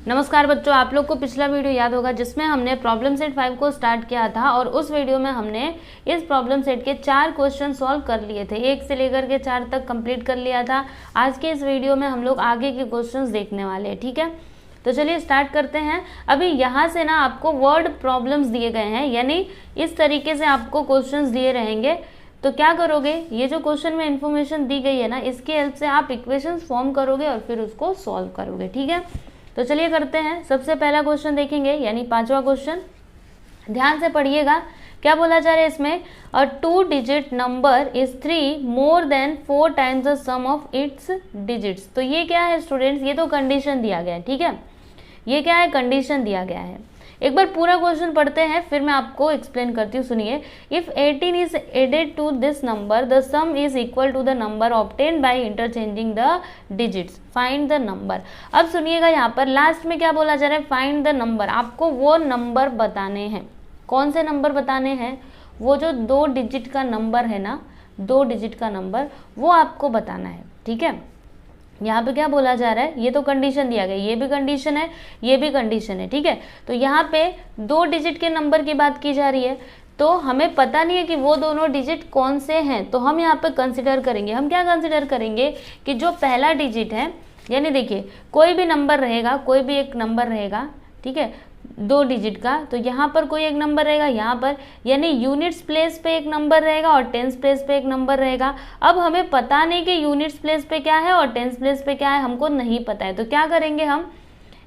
नमस्कार बच्चों, आप लोग को पिछला वीडियो याद होगा जिसमें हमने प्रॉब्लम सेट 5 को स्टार्ट किया था और उस वीडियो में हमने इस प्रॉब्लम सेट के 4 क्वेश्चन सॉल्व कर लिए थे। 1 से लेकर के 4 तक कंप्लीट कर लिया था। आज के इस वीडियो में हम लोग आगे के क्वेश्चंस देखने वाले हैं, ठीक है। तो चलिए स्टार्ट करते हैं। अभी यहाँ से ना आपको वर्ड प्रॉब्लम्स दिए गए हैं, यानी इस तरीके से आपको क्वेश्चंस दिए रहेंगे। तो क्या करोगे, ये जो क्वेश्चन में इंफॉर्मेशन दी गई है ना, इसकी हेल्प से आप इक्वेशंस फॉर्म करोगे और फिर उसको सॉल्व करोगे, ठीक है। तो चलिए करते हैं। सबसे पहला क्वेश्चन देखेंगे, यानी 5वां क्वेश्चन। ध्यान से पढ़िएगा, क्या बोला जा रहा है इसमें। A 2 digit number is 3 more than 4 times the sum of its digits. तो ये क्या है स्टूडेंट्स, ये तो कंडीशन दिया गया है, ठीक है। ये क्या है, कंडीशन दिया गया है। एक बार पूरा क्वेश्चन पढ़ते हैं, फिर मैं आपको एक्सप्लेन करती हूँ, सुनिए। If 18 is added to this number the sum is equal to the number obtain by interchanging the digits, find the number. अब सुनिएगा, यहाँ पर लास्ट में क्या बोला जा रहा है, फाइंड द नंबर। आपको वो नंबर बताने हैं। कौन से नंबर बताने हैं, वो जो 2 डिजिट का नंबर है ना, 2 डिजिट का नंबर, वो आपको बताना है, ठीक है। यहाँ पे क्या बोला जा रहा है, ये तो कंडीशन दिया गया, ये भी कंडीशन है, ये भी कंडीशन है, ठीक है। तो यहाँ पे 2 डिजिट के नंबर की बात की जा रही है, तो हमें पता नहीं है कि वो दोनों डिजिट कौन से हैं। तो हम यहाँ पे कंसिडर करेंगे, हम क्या कंसिडर करेंगे कि जो पहला डिजिट है, यानी देखिए कोई भी नंबर रहेगा, कोई भी एक नंबर रहेगा, ठीक है, 2 डिजिट का। तो यहाँ पर कोई एक नंबर रहेगा, यहाँ पर यानी यूनिट्स प्लेस पे एक नंबर रहेगा और टेंस प्लेस पे एक नंबर रहेगा। अब हमें पता नहीं कि यूनिट्स प्लेस पे क्या है और टेंस प्लेस पे क्या है, हमको नहीं पता है। तो क्या करेंगे, हम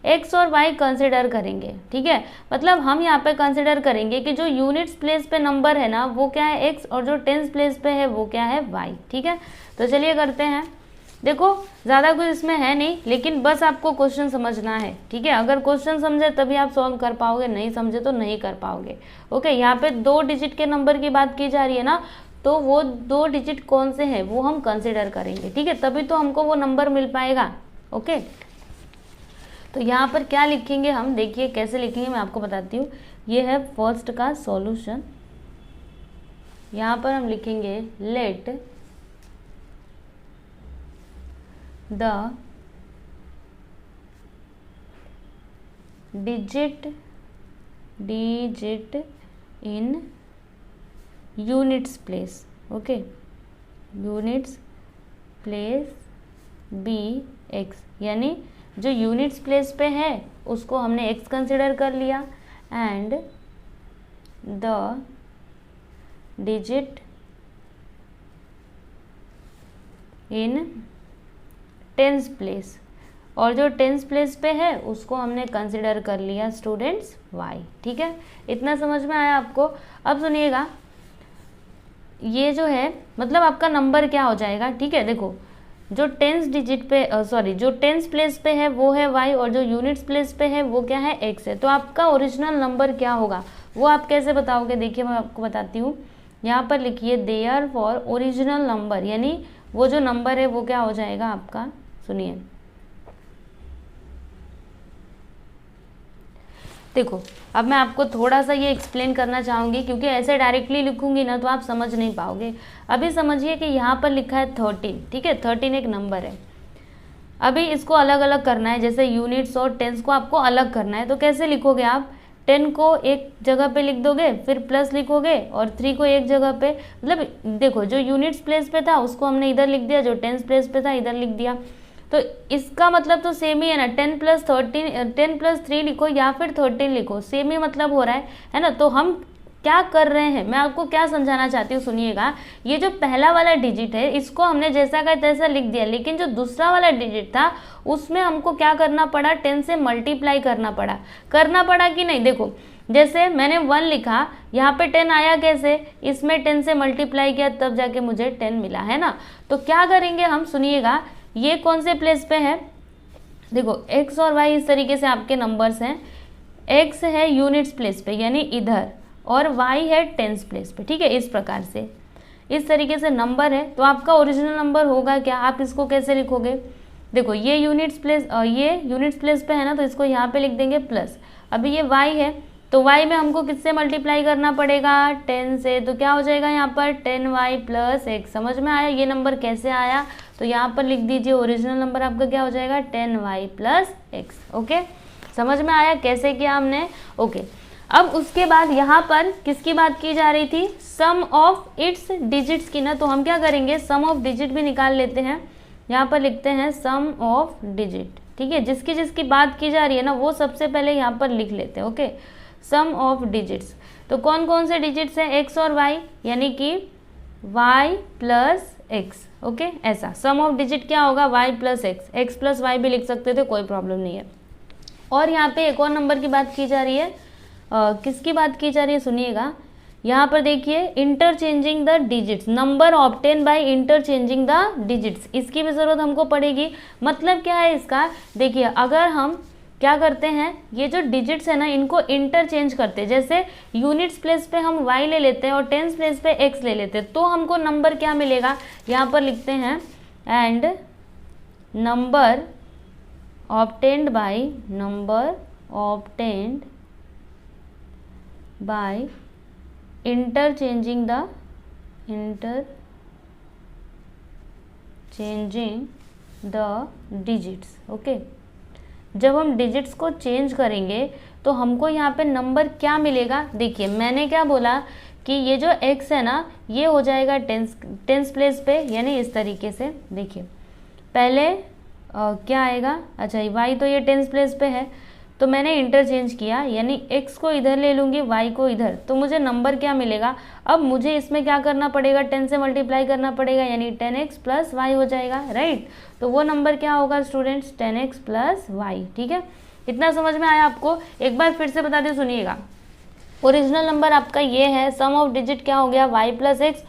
एक्स और वाई कंसिडर करेंगे, ठीक है। मतलब हम यहाँ पे कंसिडर करेंगे कि जो यूनिट्स प्लेस पे नंबर है ना, वो क्या है एक्स, और जो टेंस प्लेस पे है वो क्या है वाई, ठीक है। तो चलिए करते हैं। देखो ज़्यादा कुछ इसमें है नहीं, लेकिन बस आपको क्वेश्चन समझना है, ठीक है। अगर क्वेश्चन समझे तभी आप सॉल्व कर पाओगे, नहीं समझे तो नहीं कर पाओगे। ओके, यहाँ पे 2 डिजिट के नंबर की बात की जा रही है ना, तो वो 2 डिजिट कौन से हैं वो हम कंसिडर करेंगे, ठीक है, तभी तो हमको वो नंबर मिल पाएगा। ओके, तो यहाँ पर क्या लिखेंगे हम, देखिए कैसे लिखेंगे मैं आपको बताती हूँ। ये है फर्स्ट का सॉल्यूशन। यहाँ पर हम लिखेंगे late the digit in units place, okay, units place be x, यानी जो यूनिट्स प्लेस पे है उसको हमने x कंसिडर कर लिया, and the digit in tens place, और जो टेंस प्लेस पे है उसको हमने कंसिडर कर लिया स्टूडेंट्स y, ठीक है। इतना समझ में आया आपको। अब सुनिएगा, ये जो है मतलब आपका नंबर क्या हो जाएगा, ठीक है। देखो जो टेंस डिजिट पे जो टेंस प्लेस पे है वो है y, और जो यूनिट्स प्लेस पे है वो क्या है x है। तो आपका ओरिजिनल नंबर क्या होगा वो आप कैसे बताओगे, देखिए मैं आपको बताती हूँ। यहाँ पर लिखिए देयर फॉर ओरिजिनल नंबर, यानी वो जो नंबर है वो क्या हो जाएगा आपका, सुनिए। देखो अब मैं आपको थोड़ा सा ये एक्सप्लेन करना चाहूँगी, क्योंकि ऐसे डायरेक्टली लिखूंगी ना तो आप समझ नहीं पाओगे। अभी समझिए कि यहाँ पर लिखा है 13, ठीक है, 13 एक नंबर है। अभी इसको अलग अलग करना है, जैसे यूनिट्स और टेंस को आपको अलग करना है। तो कैसे लिखोगे आप, 10 को एक जगह पे लिख दोगे, फिर प्लस लिखोगे, और 3 को एक जगह पे, मतलब देखो जो यूनिट्स प्लेस पे था उसको हमने इधर लिख दिया, जो टेंस प्लेस पे था इधर लिख दिया। तो इसका मतलब तो सेम ही है ना, 10 + 3 लिखो या फिर 13 लिखो, सेम ही मतलब हो रहा है ना। तो हम क्या कर रहे हैं, मैं आपको क्या समझाना चाहती हूँ, सुनिएगा। ये जो पहला वाला डिजिट है इसको हमने जैसा का तैसा लिख दिया, लेकिन जो दूसरा वाला डिजिट था उसमें हमको क्या करना पड़ा, 10 से मल्टीप्लाई करना पड़ा कि नहीं। देखो जैसे मैंने 1 लिखा, यहाँ पे 10 आया कैसे, इसमें 10 से मल्टीप्लाई किया तब जाके मुझे 10 मिला, है ना। तो क्या करेंगे हम, सुनिएगा, ये कौन से प्लेस पे है, देखो x और y इस तरीके से आपके नंबर्स हैं। x है यूनिट्स प्लेस पे यानी इधर, और y है टेंस प्लेस पे, ठीक है। इस प्रकार से इस तरीके से नंबर है, तो आपका ओरिजिनल नंबर होगा क्या, आप इसको कैसे लिखोगे। देखो ये यूनिट्स प्लेस पे है ना, तो इसको यहाँ पे लिख देंगे प्लस। अभी ये y है, तो y में हमको किससे मल्टीप्लाई करना पड़ेगा, 10 से। तो क्या हो जाएगा यहाँ पर 10y + x। समझ में आया ये नंबर कैसे आया, तो यहाँ पर लिख दीजिए ओरिजिनल नंबर आपका क्या हो जाएगा 10y + x। ओके, समझ में आया कैसे किया हमने? ओके। अब उसके बाद यहाँ पर किसकी बात की जा रही थी? सम ऑफ इट्स डिजिट्स की ना, तो हम क्या करेंगे, सम ऑफ डिजिट भी निकाल लेते हैं। यहाँ पर लिखते हैं सम ऑफ डिजिट, ठीक है, जिसकी जिसकी बात की जा रही है ना वो सबसे पहले यहाँ पर लिख लेते हैं। ओके, सम ऑफ डिजिट्स, तो कौन कौन से डिजिट्स हैं? एक्स और वाई, यानी कि वाई प्लस एक्स। ओके, ऐसा सम ऑफ डिजिट क्या होगा? Y plus X, X plus Y भी लिख सकते थे, कोई प्रॉब्लम नहीं है। और यहाँ पे एक और नंबर की बात की जा रही है, किसकी बात की जा रही है सुनिएगा, यहाँ पर देखिए, interchanging the digits, number obtain by interchanging the digits, इसकी भी ज़रूरत हमको पड़ेगी। मतलब क्या है इसका? देखिए, अगर हम क्या करते हैं, ये जो डिजिट्स है ना इनको इंटरचेंज करते हैं, जैसे यूनिट्स प्लेस पे हम y ले लेते हैं और टेंस प्लेस पे x ले लेते हैं, तो हमको नंबर क्या मिलेगा? यहाँ पर लिखते हैं and number obtained by interchanging the digits. Okay, जब हम डिजिट्स को चेंज करेंगे तो हमको यहाँ पे नंबर क्या मिलेगा? देखिए, मैंने क्या बोला कि ये जो x है ना ये हो जाएगा टेंस प्लेस पे, यानी इस तरीके से। देखिए, पहले क्या आएगा? अच्छा, y तो ये टेंस प्लेस पे है, तो मैंने इंटरचेंज किया, यानी x को इधर ले लूँगी, y को इधर, तो मुझे नंबर क्या मिलेगा? अब मुझे इसमें क्या करना पड़ेगा? 10 से मल्टीप्लाई करना पड़ेगा, यानी 10x प्लस y हो जाएगा, राइट। तो वो नंबर क्या होगा स्टूडेंट्स? 10x प्लस y, ठीक है। इतना समझ में आया आपको? एक बार फिर से बता दें, सुनिएगा। ओरिजिनल नंबर आपका ये है, सम ऑफ डिजिट क्या हो गया? y प्लस एक्स,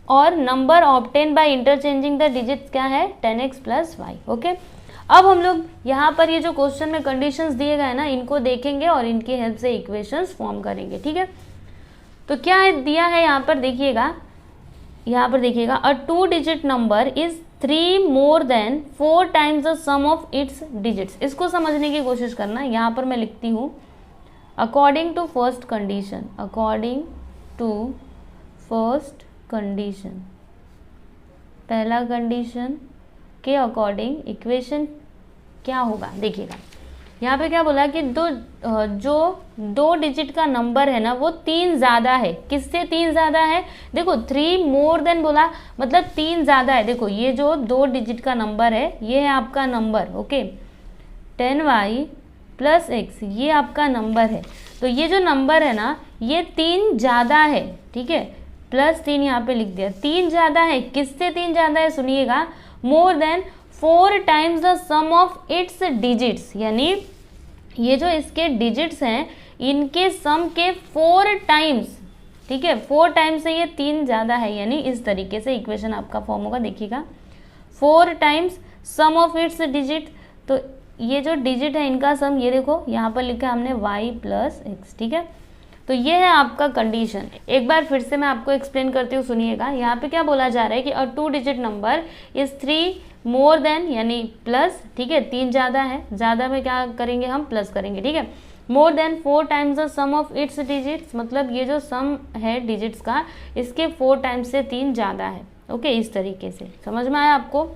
और number obtain by interchanging the digits क्या है? 10x plus y। ओके, अब हम लोग यहाँ पर ये जो क्वेश्चन में कंडीशंस दिए गए ना इनको देखेंगे और इनकी हेल्प से इक्वेशंस फॉर्म करेंगे, ठीक है। तो क्या दिया है यहाँ पर देखिएगा, a 2 digit number is 3 more than 4 times the sum of its digits. इसको समझने की कोशिश करना। यहाँ पर मैं लिखती हूँ अकॉर्डिंग टू फर्स्ट कंडीशन, पहला कंडीशन के अकॉर्डिंग इक्वेशन क्या होगा? देखिएगा, यहाँ पे क्या बोला कि जो 2 डिजिट का नंबर है ना वो 3 ज़्यादा है। किससे 3 ज़्यादा है? देखो, 3 मोर देन बोला, मतलब 3 ज़्यादा है। देखो, ये जो 2 डिजिट का नंबर है ये है आपका number, okay, 10y plus x, ये आपका नंबर है। तो ये जो नंबर है ना ये 3 ज़्यादा है, ठीक है, प्लस 3 यहाँ पे लिख दिया, 3 ज़्यादा है। किससे 3 ज़्यादा है? सुनिएगा, more than 4 times the sum of its digits, यानी ये जो इसके डिजिट्स हैं इनके सम के 4 टाइम्स, ठीक है, 4 टाइम्स से ये 3 ज़्यादा है, यानी इस तरीके से इक्वेशन आपका फॉर्म होगा। देखिएगा, 4 times sum of its digit, तो ये जो डिजिट है इनका सम, ये देखो यहाँ पर लिखा हमने y प्लस एक्स, ठीक है। तो ये है आपका कंडीशन। एक बार फिर से मैं आपको एक्सप्लेन करती हूँ, सुनिएगा। यहाँ पे क्या बोला जा रहा है कि अ 2 digit number is 3 more then, यानी प्लस, ठीक है, 3 ज़्यादा है, ज़्यादा में क्या करेंगे हम? प्लस करेंगे, ठीक है। More than 4 times the sum of its digits, मतलब ये जो सम है डिजिट्स का इसके 4 टाइम्स से 3 ज़्यादा है। ओके, इस तरीके से समझ में आया आपको?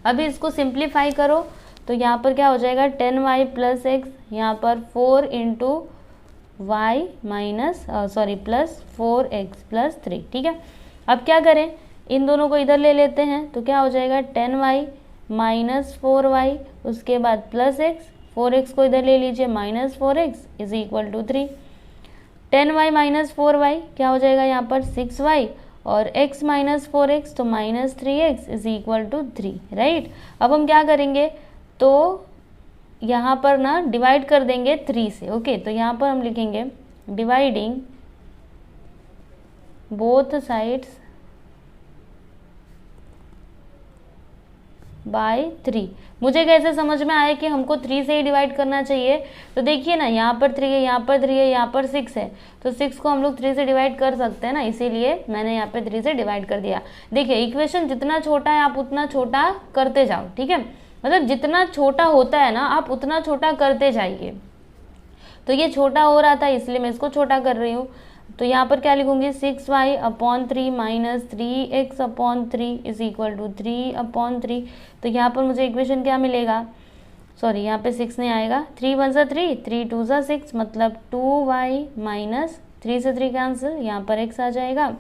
अभी इसको सिंप्लीफाई करो तो यहाँ पर क्या हो जाएगा? 10y प्लस एक्स, यहाँ पर 4 into y minus plus 4x plus 3, ठीक है। अब क्या करें? इन दोनों को इधर ले लेते हैं, तो क्या हो जाएगा? 10y माइनस 4y, उसके बाद प्लस x, 4x को इधर ले लीजिए, minus 4x is equal to 3। 10y minus 4y क्या हो जाएगा? यहाँ पर 6y, और x माइनस 4x, तो minus 3x is equal to 3, right. अब हम क्या करेंगे? तो यहाँ पर ना डिवाइड कर देंगे 3 से, ओके। तो यहाँ पर हम लिखेंगे डिवाइडिंग बोथ साइड्स बाय 3। मुझे कैसे समझ में आया कि हमको 3 से ही डिवाइड करना चाहिए? तो देखिए ना, यहाँ पर 3 है, यहाँ पर 3 है, यहाँ पर 6 है, तो 6 को हम लोग 3 से डिवाइड कर सकते हैं ना, इसीलिए मैंने यहाँ पे 3 से डिवाइड कर दिया। देखिए, इक्वेशन जितना छोटा है आप उतना छोटा करते जाओ, ठीक है, मतलब जितना छोटा होता है ना आप उतना छोटा करते जाइए। तो ये छोटा हो रहा था इसलिए मैं इसको छोटा कर रही हूँ। तो यहाँ पर क्या लिखूंगी? 6y upon 3 minus 3x upon 3 is equal to 3 upon 3। तो यहाँ पर मुझे इक्वेशन क्या मिलेगा? सॉरी यहाँ पे 6 नहीं आएगा, 3 वन सा 3, 3 टू सा 6, मतलब 2y माइनस 3 से 3 कैंसिल, यहाँ पर x आ जाएगा,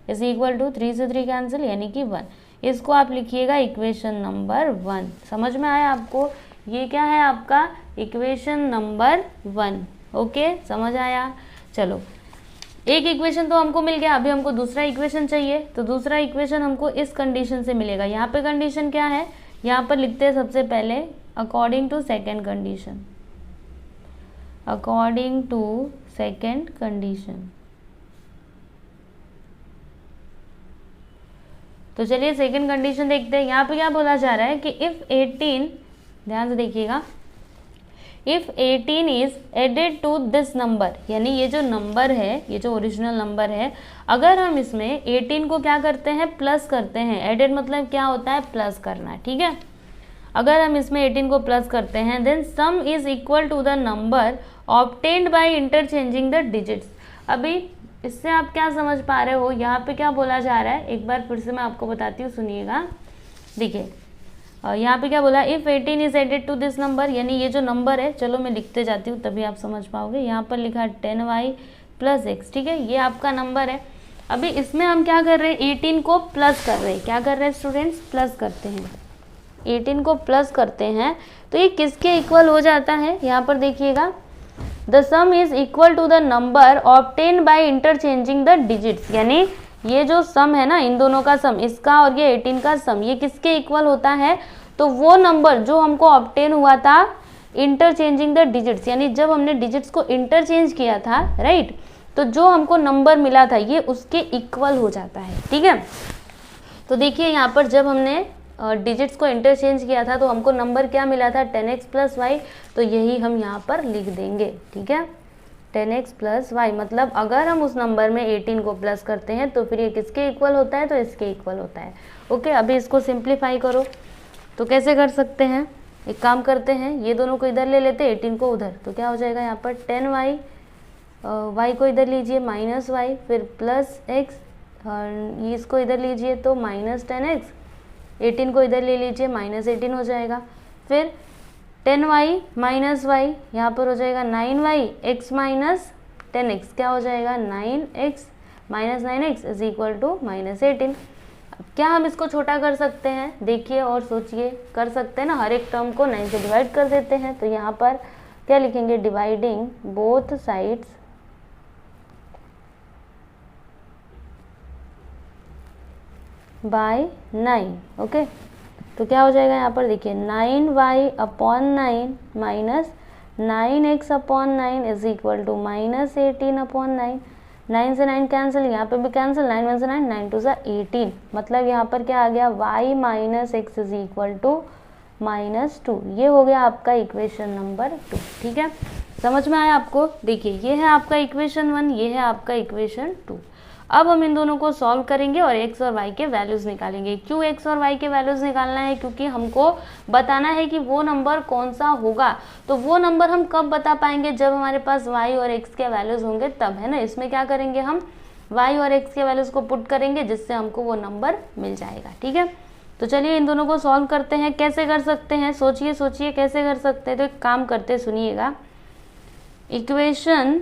इज इक्वल टू 3 से 3 कैंसिल यानी कि 1। इसको आप लिखिएगा इक्वेशन नंबर 1। समझ में आया आपको? ये क्या है आपका इक्वेशन नंबर 1। ओके, समझ आया? चलो, एक इक्वेशन तो हमको मिल गया, अभी हमको दूसरा इक्वेशन चाहिए। तो दूसरा इक्वेशन हमको इस कंडीशन से मिलेगा। यहाँ पे कंडीशन क्या है, यहाँ पर लिखते हैं सबसे पहले according to second condition, according to second condition. तो चलिए सेकेंड कंडीशन देखते हैं। यहाँ पे क्या बोला जा रहा है कि इफ 18, ध्यान से देखिएगा, if 18 is added to this number, यानी ये जो नंबर है, ये जो ओरिजिनल नंबर है, अगर हम इसमें 18 को क्या करते हैं, प्लस करते हैं। एडेड मतलब क्या होता है, प्लस करना, ठीक है। अगर हम इसमें 18 को प्लस करते हैं, then sum is equal to the number obtained by interchanging the digits. अभी इससे आप क्या समझ पा रहे हो, यहाँ पे क्या बोला जा रहा है, एक बार फिर से मैं आपको बताती हूँ, सुनिएगा। देखिए यहाँ पे क्या बोला, if 18 is added to this number, यानी ये जो नंबर है, चलो मैं लिखते जाती हूँ तभी आप समझ पाओगे। यहाँ पर लिखा 10y प्लस x, ठीक है, ये आपका नंबर है। अभी इसमें हम क्या कर रहे हैं, 18 को प्लस कर रहे हैं। क्या कर रहे हैं स्टूडेंट्स, प्लस करते हैं, 18 को प्लस करते हैं। तो ये किसके इक्वल हो जाता है, यहाँ पर देखिएगा, the sum is equal to the number obtain by interchanging the digits, यानी ये जो सम है ना, इन दोनों का सम, इसका और ये 18 का सम, ये किसके इक्वल होता है, तो वो नंबर जो हमको ऑब्टेन हुआ था इंटरचेंजिंग द डिजिट्स, यानी जब हमने डिजिट्स को इंटरचेंज किया था, राइट, तो जो हमको नंबर मिला था ये उसके इक्वल हो जाता है, ठीक है। तो देखिए यहाँ पर जब हमने डिजिट्स को इंटरचेंज किया था तो हमको नंबर क्या मिला था, 10x प्लस वाई, तो यही हम यहाँ पर लिख देंगे, ठीक है, 10x प्लस वाई। मतलब अगर हम उस नंबर में 18 को प्लस करते हैं तो फिर ये किसके इक्वल होता है, तो इसके इक्वल होता है। ओके, अभी इसको सिंप्लीफाई करो। तो कैसे कर सकते हैं, एक काम करते हैं, ये दोनों को इधर ले लेते हैं, 18 को उधर, तो क्या हो जाएगा यहाँ पर 10y, y को इधर लीजिए माइनस वाई, फिर प्लस x, इसको इधर लीजिए तो माइनस 10x, 18 को इधर ले लीजिए माइनस 18 हो जाएगा, फिर 10y माइनस वाई, यहाँ पर हो जाएगा 9y, x माइनस 10x, क्या हो जाएगा 9x minus 9x is equal to minus 18। क्या हम इसको छोटा कर सकते हैं, देखिए और सोचिए, कर सकते हैं ना, हर एक टर्म को 9 से डिवाइड कर देते हैं। तो यहाँ पर क्या लिखेंगे, dividing both sides by 9। Okay, तो क्या हो जाएगा यहाँ पर देखिए 9y upon 9 minus 9x upon 9 is equal to minus 18 upon 9। 9 से 9 कैंसिल, यहाँ पे भी कैंसिल, 9 1 से 9, 9 2 से 18, मतलब यहाँ पर क्या आ गया, y minus x is equal to minus 2। ये हो गया आपका इक्वेशन नंबर 2, ठीक है, समझ में आया आपको? देखिए ये है आपका इक्वेशन 1, ये है आपका इक्वेशन 2। अब हम इन दोनों को सॉल्व करेंगे और x और y के वैल्यूज़ निकालेंगे। क्यों x और y के वैल्यूज़ निकालना है, क्योंकि हमको बताना है कि वो नंबर कौन सा होगा। तो वो नंबर हम कब बता पाएंगे, जब हमारे पास y और x के वैल्यूज़ होंगे तब, है ना। इसमें क्या करेंगे, हम y और x के वैल्यूज़ को पुट करेंगे जिससे हमको वो नंबर मिल जाएगा, ठीक है। तो चलिए इन दोनों को सॉल्व करते हैं। कैसे कर सकते हैं, सोचिए सोचिए कैसे कर सकते हैं। तो एक काम करते, सुनिएगा, इक्वेशन,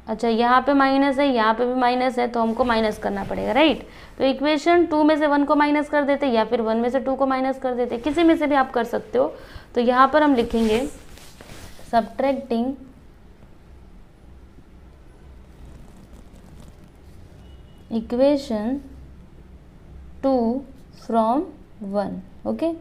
अच्छा यहाँ पे माइनस है, यहाँ पे भी माइनस है, तो हमको माइनस करना पड़ेगा, राइट। तो इक्वेशन 2 में से 1 को माइनस कर देते, या फिर 1 में से 2 को माइनस कर देते, किसी में से भी आप कर सकते हो। तो यहाँ पर हम लिखेंगे सब्ट्रैक्टिंग इक्वेशन 2 फ्रॉम 1। ओके,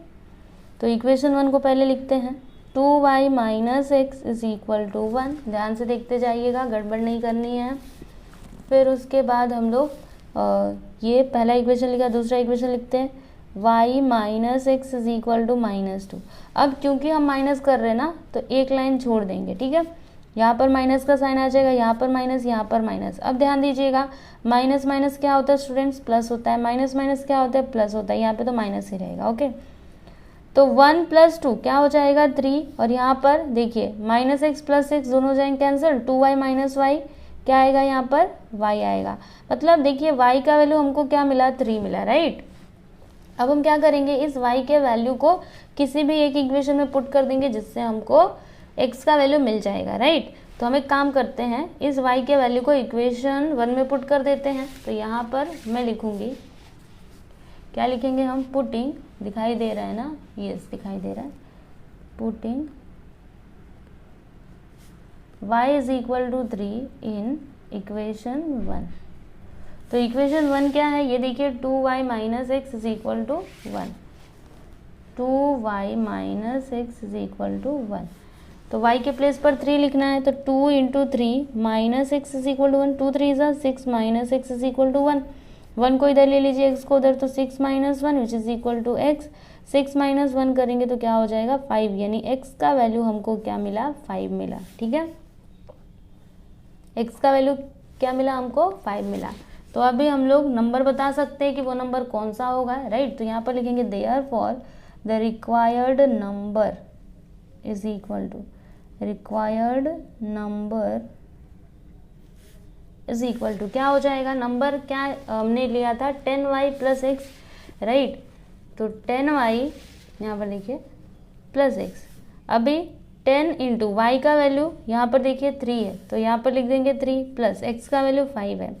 तो इक्वेशन 1 को पहले लिखते हैं, 2y minus x is equal to 1। ध्यान से देखते जाइएगा, गड़बड़ नहीं करनी है। फिर उसके बाद हम लोग ये पहला इक्वेशन लिखा, दूसरा इक्वेशन लिखते हैं, y minus x is equal to minus 2। अब क्योंकि हम माइनस कर रहे हैं ना, तो एक लाइन छोड़ देंगे, ठीक है। यहाँ पर माइनस का साइन आ जाएगा, यहाँ पर माइनस, यहाँ पर माइनस। अब ध्यान दीजिएगा, माइनस माइनस क्या होता है स्टूडेंट्स, प्लस होता है, माइनस माइनस क्या होता है, प्लस होता है। यहाँ पे तो माइनस ही रहेगा, ओके। तो 1 प्लस 2 क्या हो जाएगा 3, और यहाँ पर देखिए माइनस एक्स प्लस एक्स दोनों हो जाएंगे कैंसिल, 2y माइनस वाई क्या आएगा, यहाँ पर y आएगा। मतलब देखिए y का वैल्यू हमको क्या मिला, 3 मिला, राइट। अब हम क्या करेंगे, इस y के वैल्यू को किसी भी एक इक्वेशन में पुट कर देंगे जिससे हमको x का वैल्यू मिल जाएगा, राइट। तो हम एक काम करते हैं, इस y के वैल्यू को इक्वेशन 1 में पुट कर देते हैं। तो यहाँ पर मैं लिखूँगी, क्या लिखेंगे हम, पुटिंग, दिखाई दे रहा है ना, यस दिखाई दे रहा है, putting y is equal to 3 in equation 1। तो इक्वेशन 1 क्या है, ये देखिए 2y minus x is equal to 1, 2y minus x is equal to 1। तो y के प्लेस पर 3 लिखना है, तो 2 into 3 minus x is equal to 1, 2 3 ज़ा 6 minus x is equal to 1, 1 को इधर ले लीजिए, x को उधर, तो 6 minus 1 which is equal to x, 6 minus 1 करेंगे तो क्या हो जाएगा 5, यानी x का वैल्यू हमको क्या मिला, 5 मिला, ठीक है। x का वैल्यू क्या मिला हमको, 5 मिला। तो अभी हम लोग नंबर बता सकते हैं कि वो नंबर कौन सा होगा, राइट। तो यहाँ पर लिखेंगे therefore the required number is equal to, required number is equal to, क्या हो जाएगा, नंबर क्या हमने लिया था 10y प्लस एक्स, राइट। तो 10y यहाँ पर देखिए प्लस एक्स, अभी 10 इंटू वाई का वैल्यू यहाँ पर देखिए 3 है, तो यहाँ पर लिख देंगे 3 प्लस एक्स का वैल्यू 5 है,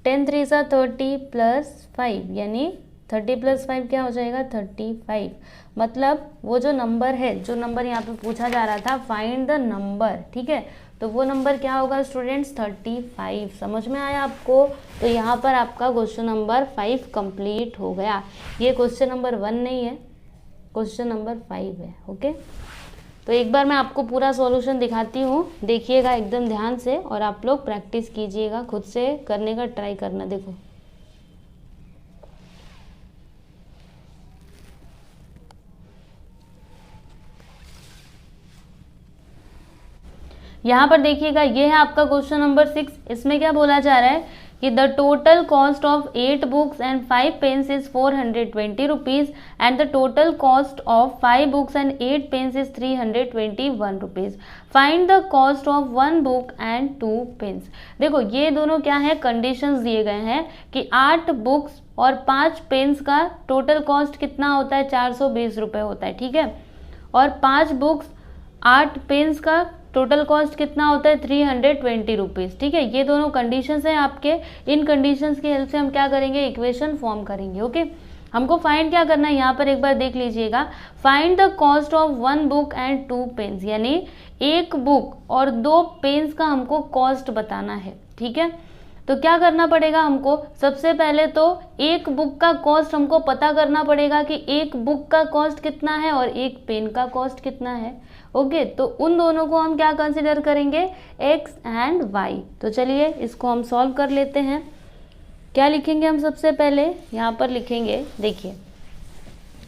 10 3 सा 30 प्लस 5, यानी 30 प्लस 5 क्या हो जाएगा 35। मतलब वो जो नंबर है, जो नंबर यहाँ पे पूछा जा रहा था, फाइंड द नंबर, ठीक है, तो वो नंबर क्या होगा स्टूडेंट्स 35। समझ में आया आपको। तो यहाँ पर आपका क्वेश्चन नंबर 5 कंप्लीट हो गया। ये क्वेश्चन नंबर 1 नहीं है, क्वेश्चन नंबर 5 है। ओके, तो एक बार मैं आपको पूरा सॉल्यूशन दिखाती हूँ, देखिएगा एकदम ध्यान से, और आप लोग प्रैक्टिस कीजिएगा, खुद से करने का ट्राई करना। देखो यहाँ पर देखिएगा, ये है आपका क्वेश्चन नंबर 6। इसमें क्या बोला जा रहा है कि the total cost of 8 books and 5 pens is 420 rupees and the total cost of 5 books and 8 pens is 321 rupees. Find the cost of 1 book and 2 pens. देखो ये दोनों क्या है, कंडीशंस दिए गए हैं कि 8 बुक्स और 5 पेन्स का टोटल कॉस्ट कितना होता है, 420 रुपये होता है, ठीक है। और 5 बुक्स 8 पेन्स का टोटल कॉस्ट कितना होता है 320 रुपीज़, ठीक है। ये दोनों कंडीशंस हैं आपके। इन कंडीशंस की हेल्प से हम क्या करेंगे, इक्वेशन फॉर्म करेंगे। ओके, हमको फाइंड क्या करना है, यहाँ पर एक बार देख लीजिएगा, find the cost of 1 book and 2 pens, यानी 1 बुक और 2 पेन्स का हमको कॉस्ट बताना है, ठीक है। तो क्या करना पड़ेगा हमको, सबसे पहले तो 1 बुक का कॉस्ट हमको पता करना पड़ेगा कि 1 बुक का कॉस्ट कितना है और 1 पेन का कॉस्ट कितना है। ओके, तो उन दोनों को हम क्या कंसिडर करेंगे, x एंड y। तो चलिए इसको हम सॉल्व कर लेते हैं। क्या लिखेंगे हम सबसे पहले, यहाँ पर लिखेंगे, देखिए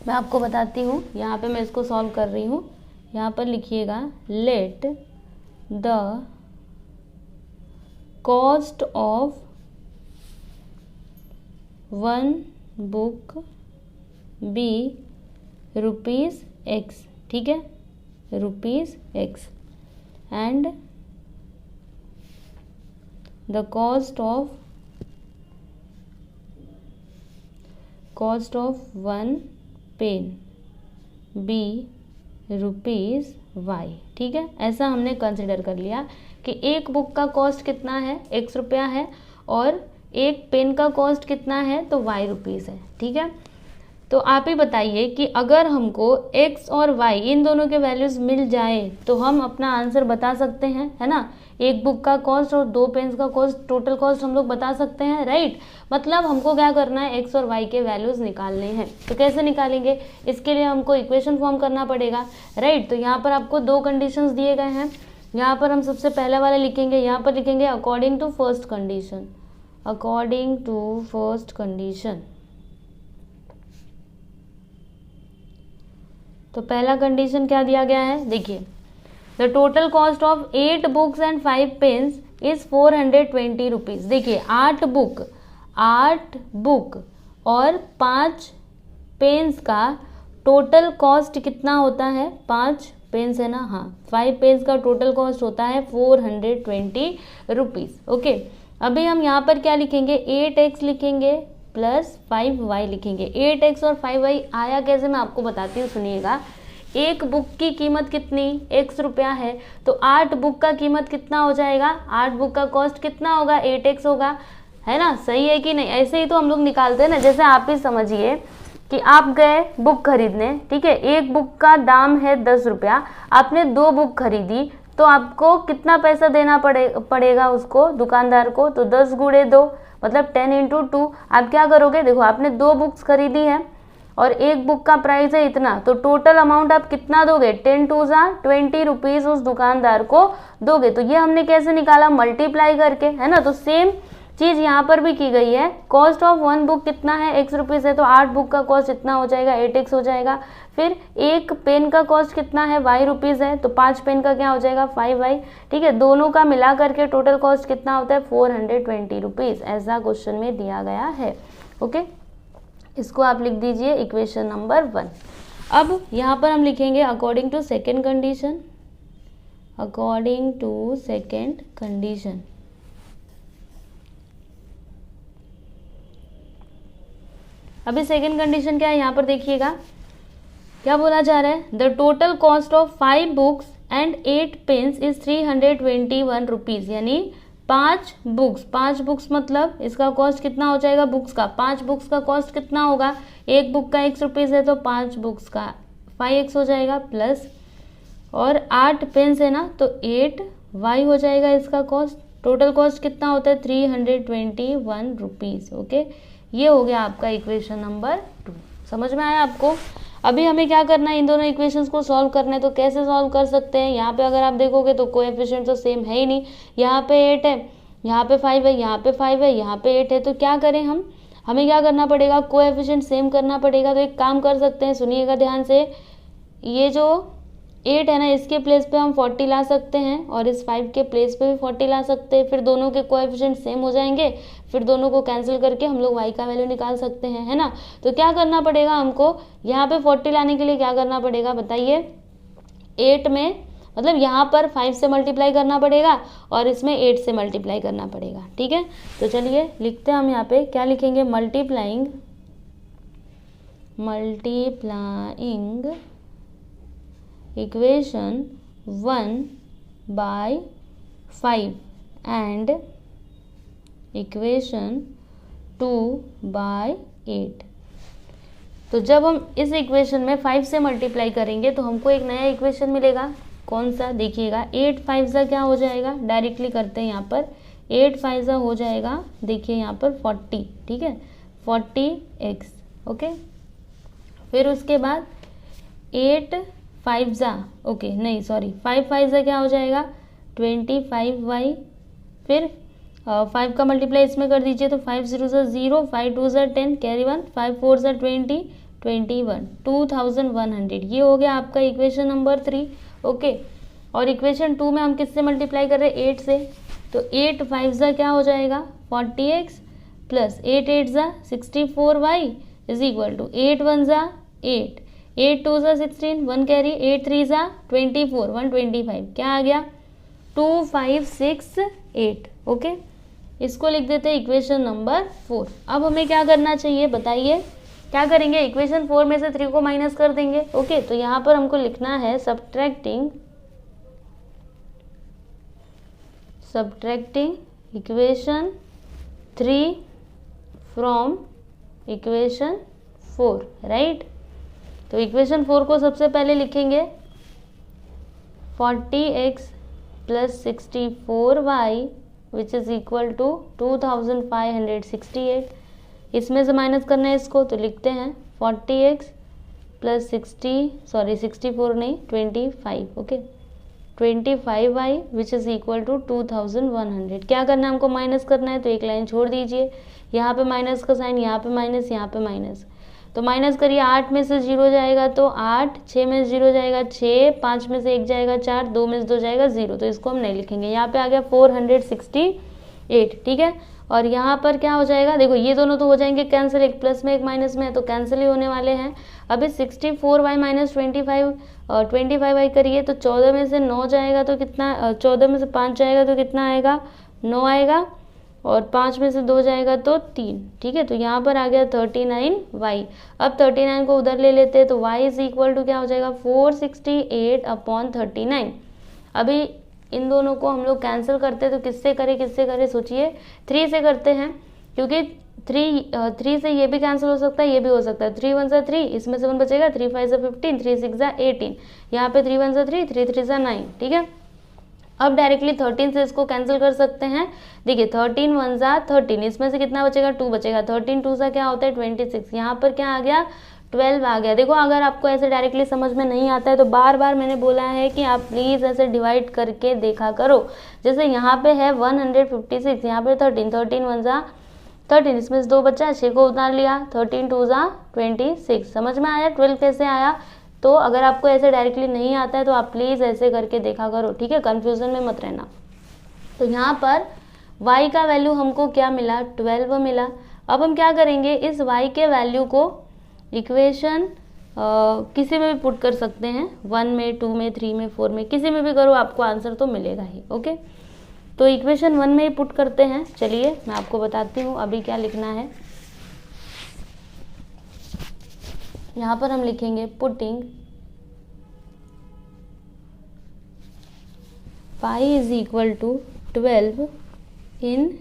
मैं आपको बताती हूँ, यहाँ पे मैं इसको सॉल्व कर रही हूँ। यहाँ पर लिखिएगा let the cost of 1 book be ₹x, ठीक है, ₹x, and the cost of 1 pen be ₹y, ठीक है। ऐसा हमने कंसिडर कर लिया कि 1 बुक का कॉस्ट कितना है, x रुपया है, और 1 पेन का कॉस्ट कितना है, तो y रुपीज़ है, ठीक है। तो आप ही बताइए कि अगर हमको x और y इन दोनों के वैल्यूज़ मिल जाए तो हम अपना आंसर बता सकते हैं, है ना। 1 बुक का कॉस्ट और 2 पेन्स का कॉस्ट, टोटल कॉस्ट हम लोग बता सकते हैं, राइट। मतलब हमको क्या करना है, x और y के वैल्यूज़ निकालने हैं। तो कैसे निकालेंगे, इसके लिए हमको इक्वेशन फॉर्म करना पड़ेगा, राइट। तो यहाँ पर आपको 2 कंडीशंस दिए गए हैं। यहाँ पर हम सबसे पहले वाला लिखेंगे, यहाँ पर लिखेंगे according to first condition, according to first condition. तो पहला कंडीशन क्या दिया गया है, देखिए the total cost of 8 books and 5 pens is 420 rupees. देखिए 8 बुक और 5 पेन्स का टोटल कॉस्ट कितना होता है, 5 पेन्स है ना, हाँ 5 पेन्स का टोटल कॉस्ट होता है 420 रुपीज़। ओके, अभी हम यहाँ पर क्या लिखेंगे, 8x लिखेंगे प्लस 5y लिखेंगे। 8x और 5y आया कैसे, मैं आपको बताती हूँ, सुनिएगा। एक बुक की कीमत कितनी, x रुपया है, तो 8 बुक का कीमत कितना हो जाएगा, 8 बुक का कॉस्ट कितना होगा, 8x होगा, है ना, सही है कि नहीं। ऐसे ही तो हम लोग निकालते हैं ना, जैसे आप ही समझिए कि आप गए बुक खरीदने, ठीक है, एक बुक का दाम है 10 रुपया, आपने 2 बुक खरीदी तो आपको कितना पैसा देना पड़ेगा उसको, दुकानदार को, तो 10 गुणे 2 मतलब 10 इंटू 2। आप क्या करोगे, देखो आपने 2 बुक्स खरीदी है और एक बुक का प्राइस है इतना, तो टोटल अमाउंट आप कितना दोगे, 10 टू जा 20 रुपीज उस दुकानदार को दोगे। तो ये हमने कैसे निकाला, मल्टीप्लाई करके, है ना। तो सेम चीज यहाँ पर भी की गई है। कॉस्ट ऑफ 1 बुक कितना है, x रुपीज है, तो 8 बुक का कॉस्ट इतना हो जाएगा, 8x हो जाएगा। फिर एक पेन का कॉस्ट कितना है, y रुपीज है, तो 5 पेन का क्या हो जाएगा, 5y, ठीक है। दोनों का मिला करके टोटल कॉस्ट कितना होता है, 420 रुपीज, ऐसा क्वेश्चन में दिया गया है। ओके, इसको आप लिख दीजिए इक्वेशन नंबर 1। अब यहाँ पर हम लिखेंगे according to second condition, according to second condition. अभी सेकेंड कंडीशन क्या है, यहाँ पर देखिएगा क्या बोला जा रहा है, the total cost of 5 books and 8 pens is 321 rupees, यानी 5 बुक्स मतलब इसका कॉस्ट कितना हो जाएगा, बुक्स का 5 बुक्स का कॉस्ट कितना होगा, एक बुक का x रुपीज है तो 5 बुक्स का 5x हो जाएगा, प्लस और 8 पेन्स है ना तो 8y हो जाएगा इसका कॉस्ट। टोटल कॉस्ट कितना होता है, 321 रुपीज। ओके, ये हो गया आपका इक्वेशन नंबर 2। समझ में आया आपको। अभी हमें क्या करना है, इन दोनों इक्वेशंस को सॉल्व करना है। तो कैसे सॉल्व कर सकते हैं, यहाँ पे अगर आप देखोगे तो कोएफिशिएंट तो सेम है ही नहीं, यहाँ पे 8 है, यहाँ पे 5 है, यहाँ पे 5 है, यहाँ पे 8 है, तो क्या करें हमें क्या करना पड़ेगा, कोएफिशिएंट सेम करना पड़ेगा। तो एक काम कर सकते हैं, सुनिएगा ध्यान से, ये जो 8 है ना इसके प्लेस पे हम 40 ला सकते हैं और इस 5 के प्लेस पे भी 40 ला सकते हैं, फिर दोनों के कोएफिशिएंट सेम हो जाएंगे, फिर दोनों को कैंसिल करके हम लोग y का वैल्यू निकाल सकते हैं, है ना। तो क्या करना पड़ेगा हमको, यहाँ पे 40 लाने के लिए क्या करना पड़ेगा बताइए, 8 में मतलब यहाँ पर 5 से मल्टीप्लाई करना पड़ेगा और इसमें 8 से मल्टीप्लाई करना पड़ेगा, ठीक है। तो चलिए लिखते हैं हम यहाँ पे, क्या लिखेंगे, multiplying equation 1 by 5 and equation 2 by 8। तो जब हम इस इक्वेशन में 5 से मल्टीप्लाई करेंगे तो हमको एक नया इक्वेशन मिलेगा, कौन सा, देखिएगा 8 5 क्या हो जाएगा, डायरेक्टली करते हैं यहाँ पर, 8 5 हो जाएगा, देखिए यहाँ पर 40, ठीक है, 40x। ओके, फिर उसके बाद 8 5 ओके नहीं सॉरी 5 5 क्या हो जाएगा, 25y, फिर 5 का मल्टीप्लाई इसमें कर दीजिए तो 5 0 0, 5 2 10, कैरी 1, 5 4 20, 21, 2100। ये हो गया आपका इक्वेशन नंबर 3। ओके, और इक्वेशन 2 में हम किससे मल्टीप्लाई कर रहे हैं, 8 से, तो 8 5 क्या हो जाएगा, 40x plus 8 8 64y is equal to 8 1 8, 8 2 16, 1 carry, 8 3 24, 125, क्या आ गया, 2568। ओके, इसको लिख देते हैं इक्वेशन नंबर 4। अब हमें क्या करना चाहिए बताइए, क्या करेंगे, इक्वेशन 4 में से 3 को माइनस कर देंगे। ओके, तो यहाँ पर हमको लिखना है subtracting equation 3 from equation 4, right. तो इक्वेशन 4 को सबसे पहले लिखेंगे 40x plus 64y which is equal to 2568। इसमें से माइनस करना है इसको, तो लिखते हैं 40x प्लस 64 नहीं 25, okay, 25y which is equal to 2100। क्या करना है हमको, माइनस करना है, तो एक लाइन छोड़ दीजिए, यहाँ पे माइनस का साइन, यहाँ पे माइनस, यहाँ पे माइनस, तो माइनस करिए, 8 में से 0 जाएगा तो 8, 6 में से 0 जाएगा 6, 5 में से 1 जाएगा 4, 2 में से 2 जाएगा 0, तो इसको हम नहीं लिखेंगे। यहाँ पे आ गया 468, ठीक है। और यहाँ पर क्या हो जाएगा, देखो ये दोनों तो हो जाएंगे कैंसिल, एक प्लस में एक माइनस में, तो कैंसिल ही होने वाले हैं। अभी 64y माइनस 25y करिए तो 14 में से 9 जाएगा तो कितना, 14 में से 5 जाएगा तो कितना आएगा, 9 आएगा, और 5 में से 2 जाएगा तो 3, ठीक है। तो यहाँ पर आ गया 39y। अब 39 को उधर ले लेते हैं तो y इज इक्वल टू क्या हो जाएगा 468/39। अभी इन दोनों को हम लोग कैंसिल करते हैं तो किससे करें सोचिए, 3 से करते हैं, क्योंकि 3 से ये भी कैंसिल हो सकता है, ये भी हो सकता है। 3 1 सा 3, इसमें से 1 बचेगा, 3 5 सा 15, 3 6 सा 18, यहाँ पे 3 1 सा 3, 3 3 सा 9, ठीक है। अब डायरेक्टली 13 से इसको कैंसिल कर सकते हैं। देखिए 13 1 सा 13, इसमें से कितना बचेगा 2 बचेगा, 13 2 सा क्या होता है 26, यहाँ पर क्या आ गया 12 आ गया। देखो अगर आपको ऐसे डायरेक्टली समझ में नहीं आता है तो बार बार मैंने बोला है कि आप प्लीज़ ऐसे डिवाइड करके देखा करो। जैसे यहाँ पे है 156, यहाँ पे 13 13 1 सा 13, इसमें से 2 बचा, 6 को उतार लिया, 13 2 सा 26। समझ में आया 12 कैसे आया। तो अगर आपको ऐसे डायरेक्टली नहीं आता है तो आप प्लीज़ ऐसे करके देखा करो, ठीक है, कंफ्यूजन में मत रहना। तो यहाँ पर y का वैल्यू हमको क्या मिला 12 मिला। अब हम क्या करेंगे, इस y के वैल्यू को इक्वेशन किसी में भी पुट कर सकते हैं, 1 में 2 में 3 में 4 में, किसी में भी करो आपको आंसर तो मिलेगा ही। ओके, तो इक्वेशन 1 में ही पुट करते हैं। चलिए मैं आपको बताती हूँ अभी क्या लिखना है। यहाँ पर हम लिखेंगे putting y is equal to 12 in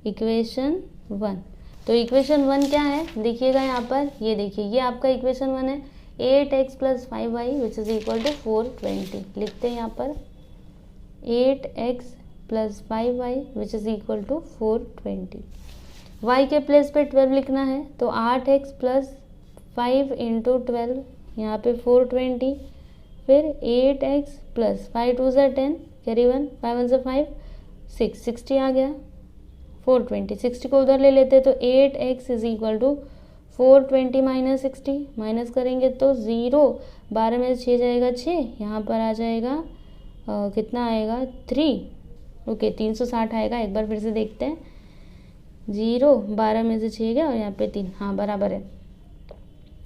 equation 1। तो इक्वेशन 1 क्या है देखिएगा यहाँ पर, ये देखिए ये आपका इक्वेशन 1 है, 8x + 5y which is equal to 420। लिखते हैं यहाँ पर 8x + 5y which is equal to 420। y के प्लेस पे 12 लिखना है तो 8x + 5 × 12, यहाँ पे 420, फिर 8x + 5 2 सा 10, कैरी 1, 5 1 सा 5, 6 60 आ गया, 420, 60 को उधर ले लेते तो 8x is equal to 420 - 60, minus करेंगे तो 0, 12 में से 6 जाएगा 6, यहाँ पर आ जाएगा कितना आएगा 3, ओके 360 आएगा। एक बार फिर से देखते हैं, 0, 12 में से 6 गया और यहाँ पे 3, हाँ बराबर है।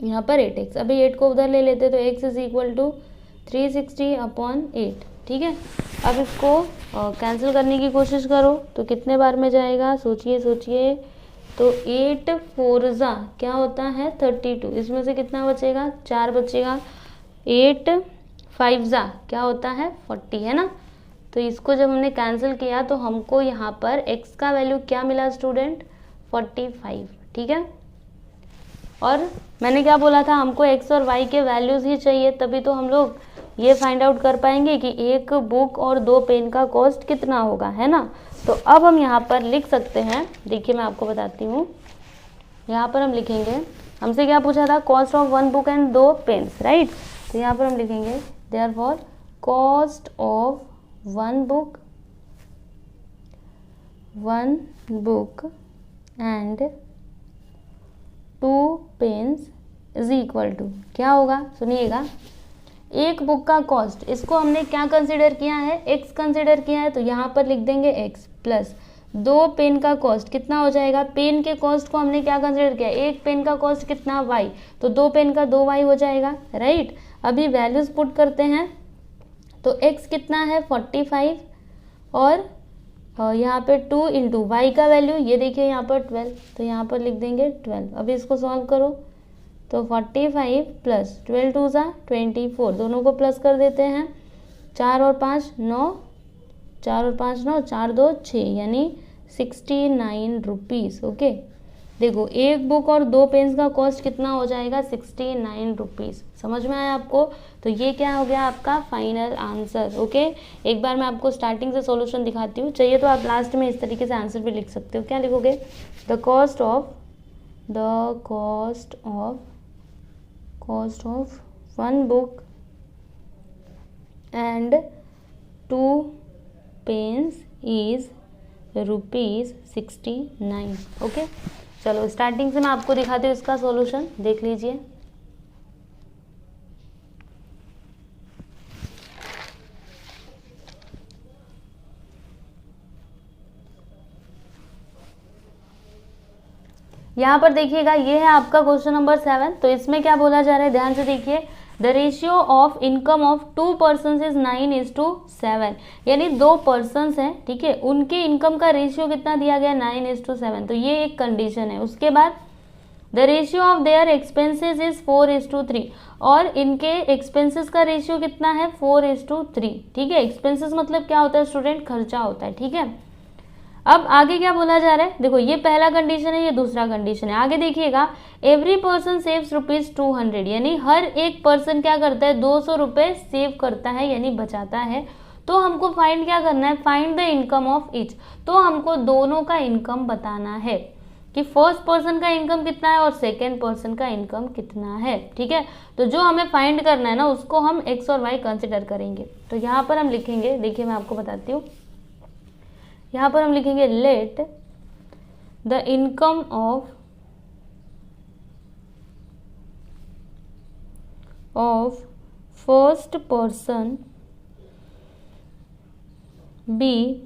यहाँ पर 8x, अभी 8 को उधर ले लेते तो x इज इक्वल टू 360/8, ठीक है। अब इसको कैंसिल करने की कोशिश करो तो कितने बार में जाएगा, सोचिए सोचिए, तो 8 4 ज़ा क्या होता है 32, इसमें से कितना बचेगा 4 बचेगा, 8 5 ज़ा क्या होता है 40, है ना। तो इसको जब हमने कैंसिल किया तो हमको यहाँ पर x का वैल्यू क्या मिला स्टूडेंट 45, ठीक है। और मैंने क्या बोला था, हमको x और y के वैल्यूज़ ही चाहिए, तभी तो हम लोग ये फाइंड आउट कर पाएंगे कि एक बुक और 2 पेन का कॉस्ट कितना होगा, है ना। तो अब हम यहाँ पर लिख सकते हैं, देखिए मैं आपको बताती हूँ। यहाँ पर हम लिखेंगे, हमसे क्या पूछा था, cost of 1 book and 2 pens, right. तो यहाँ पर हम लिखेंगे therefore cost of 1 book and 2 pens is equal to क्या होगा, सुनिएगा, एक बुक का कॉस्ट, इसको हमने क्या कंसिडर किया है x कंसिडर किया है, तो यहाँ पर लिख देंगे x प्लस 2 पेन का कॉस्ट कितना हो जाएगा, पेन के कॉस्ट को हमने क्या कंसिडर किया, एक पेन का कॉस्ट कितना y, तो 2 पेन का 2y हो जाएगा, राइट। अभी वैल्यूज पुट करते हैं तो x कितना है 45 और यहाँ पे 2 × y का वैल्यू ये देखिए यहाँ पर 12, तो यहाँ पर लिख देंगे 12। अभी इसको सॉल्व करो तो 45 + 12 2 ज़ा 24, दोनों को प्लस कर देते हैं, 4 और 5 9, 4 और 5 9, 4 2 6, यानी 69 रुपीज़। ओके, देखो एक बुक और 2 पेन्स का कॉस्ट कितना हो जाएगा 69 रुपीज़। समझ में आया आपको। तो ये क्या हो गया आपका फाइनल आंसर। ओके, एक बार मैं आपको स्टार्टिंग से सॉल्यूशन दिखाती हूँ, चाहिए तो आप लास्ट में इस तरीके से आंसर भी लिख सकते हो। क्या लिखोगे, the cost of 1 book and 2 pens is ₹69। Okay, चलो स्टार्टिंग से मैं आपको दिखाती हूँ इसका सॉल्यूशन, देख लीजिए। यहाँ पर देखिएगा, ये है आपका क्वेश्चन नंबर 7। तो इसमें क्या बोला जा रहा है, ध्यान से देखिए, the ratio of income of 2 person is 9:7, यानी 2 पर्सन हैं, ठीक है, उनके इनकम का रेशियो कितना दिया गया 9:7, तो ये एक कंडीशन है। उसके बाद the ratio of their expenses is 4:3, और इनके एक्सपेंसेस का रेशियो कितना है 4:3, ठीक है। एक्सपेंसेस मतलब क्या होता है स्टूडेंट, खर्चा होता है, ठीक है। अब आगे क्या बोला जा रहा है, देखो ये पहला कंडीशन है, ये दूसरा कंडीशन है। आगे देखिएगा, एवरी पर्सन सेव्स ₹200, यानी हर एक पर्सन क्या करता है 200 रुपये सेव करता है, यानी बचाता है। तो हमको फाइंड क्या करना है, find the income of each. तो हमको दोनों का इनकम बताना है कि फर्स्ट पर्सन का इनकम कितना है और सेकेंड पर्सन का इनकम कितना है, ठीक है। तो जो हमें फाइंड करना है ना, उसको हम एक्स और वाई कंसिडर करेंगे। तो यहाँ पर हम लिखेंगे, देखिए मैं आपको बताती हूँ, यहाँ पर हम लिखेंगे let the income of first person be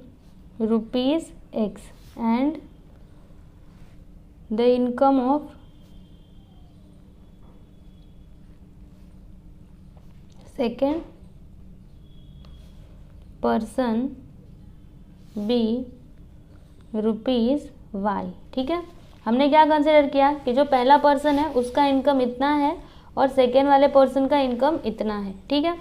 ₹X and the income of second person B ₹Y, ठीक है। हमने क्या कंसिडर किया कि जो पहला पर्सन है उसका इनकम इतना है और सेकेंड वाले पर्सन का इनकम इतना है, ठीक है।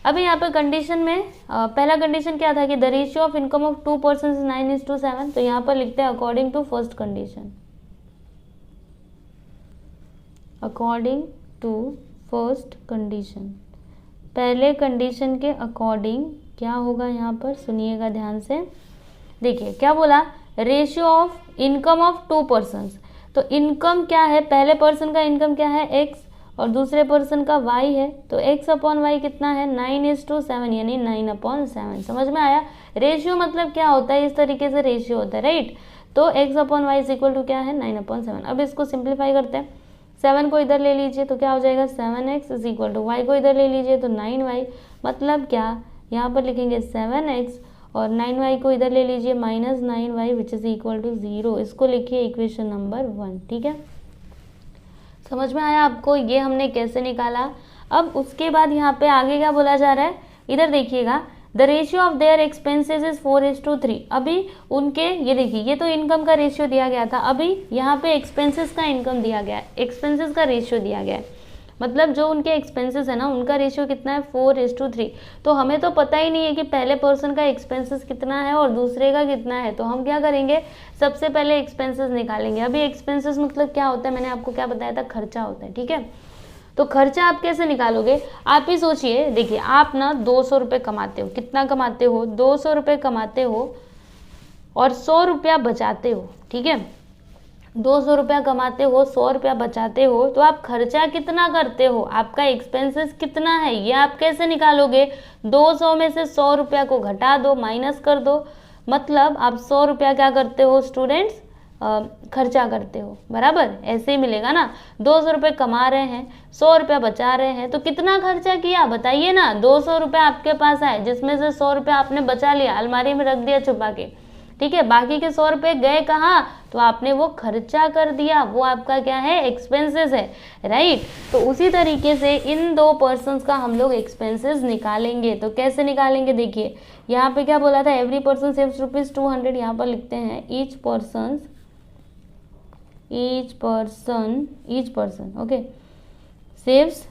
अभी यहाँ पे कंडीशन में पहला कंडीशन क्या था कि the ratio of income of 2 person is 9:7, तो यहाँ पर लिखते हैं according to first condition, according to first condition, पहले कंडीशन के अकॉर्डिंग क्या होगा यहाँ पर, सुनिएगा ध्यान से। देखिए क्या बोला, ratio of income of 2 person, तो इनकम क्या है, पहले पर्सन का इनकम क्या है x और दूसरे पर्सन का y है, तो x/y कितना है 9:7, यानी 9/7। समझ में आया। रेशियो मतलब क्या होता है, इस तरीके से रेशियो होता है, राइट। तो x/y इज इक्वल टू क्या है 9/7। अब इसको सिंप्लीफाई करते हैं, 7 को इधर ले लीजिए तो क्या हो जाएगा 7x is equal to, y को इधर ले लीजिए तो 9y, मतलब क्या, यहाँ पर लिखेंगे 7x और 9y को इधर ले लीजिए -9y which is equal to 0। इसको लिखिए इक्वेशन नंबर 1, ठीक है। समझ में आया आपको, ये हमने कैसे निकाला। अब उसके बाद यहाँ पे आगे क्या बोला जा रहा है, इधर देखिएगा, the ratio of their expenses is 4:3। अभी उनके, ये देखिए, ये तो इनकम का रेशियो दिया गया था, अभी यहाँ पे एक्सपेंसेस का इनकम दिया गया है, एक्सपेंसेस का रेशियो दिया गया है, मतलब जो उनके एक्सपेंसेस है ना उनका रेशियो कितना है 4:3। तो हमें तो पता ही नहीं है कि पहले पर्सन का एक्सपेंसेस कितना है और दूसरे का कितना है, तो हम क्या करेंगे, सबसे पहले एक्सपेंसेस निकालेंगे। अभी एक्सपेंसेस मतलब क्या होता है, मैंने आपको क्या बताया था, खर्चा होता है, ठीक है। तो खर्चा आप कैसे निकालोगे, आप ही सोचिए। देखिए आप ना 200 रुपये कमाते हो, कितना कमाते हो 200 रुपये कमाते हो और 100 रुपया बचाते हो, ठीक है। 200 रुपया कमाते हो, 100 रुपया बचाते हो, तो आप खर्चा कितना करते हो, आपका एक्सपेंसेस कितना है, ये आप कैसे निकालोगे। 200 में से 100 रुपया को घटा दो, माइनस कर दो, मतलब आप 100 रुपया क्या करते हो स्टूडेंट्स, खर्चा करते हो, बराबर। ऐसे ही मिलेगा ना, 200 रुपये कमा रहे हैं, 100 रुपया बचा रहे हैं, तो कितना खर्चा किया बताइए ना। 200 रुपया आपके पास आए, जिसमें से 100 रुपया आपने बचा लिया, अलमारी में रख दिया छुपा के, ठीक है। बाकी के 100 रुपये गए कहाँ, तो आपने वो खर्चा कर दिया, वो आपका क्या है, एक्सपेंसेस है, राइट। तो उसी तरीके से इन 2 पर्सन्स का हम लोग एक्सपेंसेस निकालेंगे। तो कैसे निकालेंगे, देखिए यहाँ पे क्या बोला था, एवरी पर्सन सेव्स ₹200, यहाँ पर लिखते हैं ईच पर्सन ओके सेव्स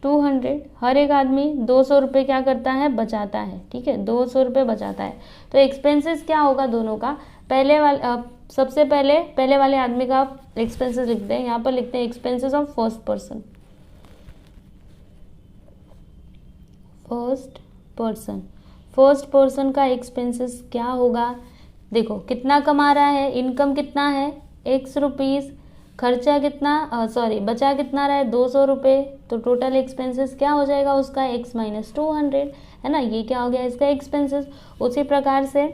₹200। हर एक आदमी 200 रुपये क्या करता है, बचाता है, ठीक है, 200 रुपये बचाता है। तो एक्सपेंसेस क्या होगा दोनों का, सबसे पहले वाले आदमी का एक्सपेंसेस लिखते हैं, यहाँ पर लिखते हैं एक्सपेंसेस ऑफ फर्स्ट पर्सन का एक्सपेंसेस क्या होगा। देखो कितना कमा रहा है, इनकम कितना है x रुपीज़, खर्चा कितना बचा कितना रहा है 200 रुपये, तो टोटल एक्सपेंसेस क्या हो जाएगा उसका x - 200, है ना। ये क्या हो गया इसका एक्सपेंसेस। उसी प्रकार से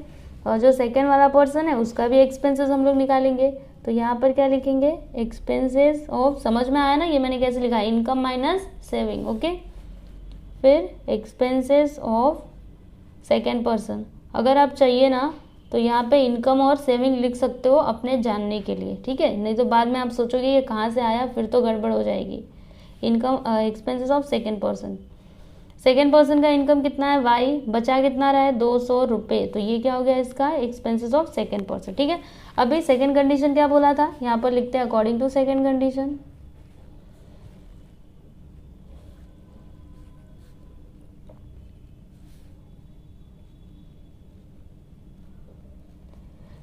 जो सेकेंड वाला पर्सन है उसका भी एक्सपेंसेस हम लोग निकालेंगे। तो यहाँ पर क्या लिखेंगे, एक्सपेंसेस ऑफ, समझ में आया ना ये मैंने कैसे लिखा, इनकम माइनस सेविंग, ओके। फिर एक्सपेंसेस ऑफ सेकेंड पर्सन, अगर आप चाहिए ना तो यहाँ पे इनकम और सेविंग लिख सकते हो अपने जानने के लिए, ठीक है, नहीं तो बाद में आप सोचोगे ये कहाँ से आया, फिर तो गड़बड़ हो जाएगी। Income expenses of second person. Second person का इनकम कितना है वाई, बचा कितना रहा है 200 रुपये, तो ये क्या हो गया इसका एक्सपेंसेस ऑफ सेकेंड पर्सन। ठीक है, अभी सेकेंड कंडीशन क्या बोला था, यहाँ पर लिखते हैं according to second condition.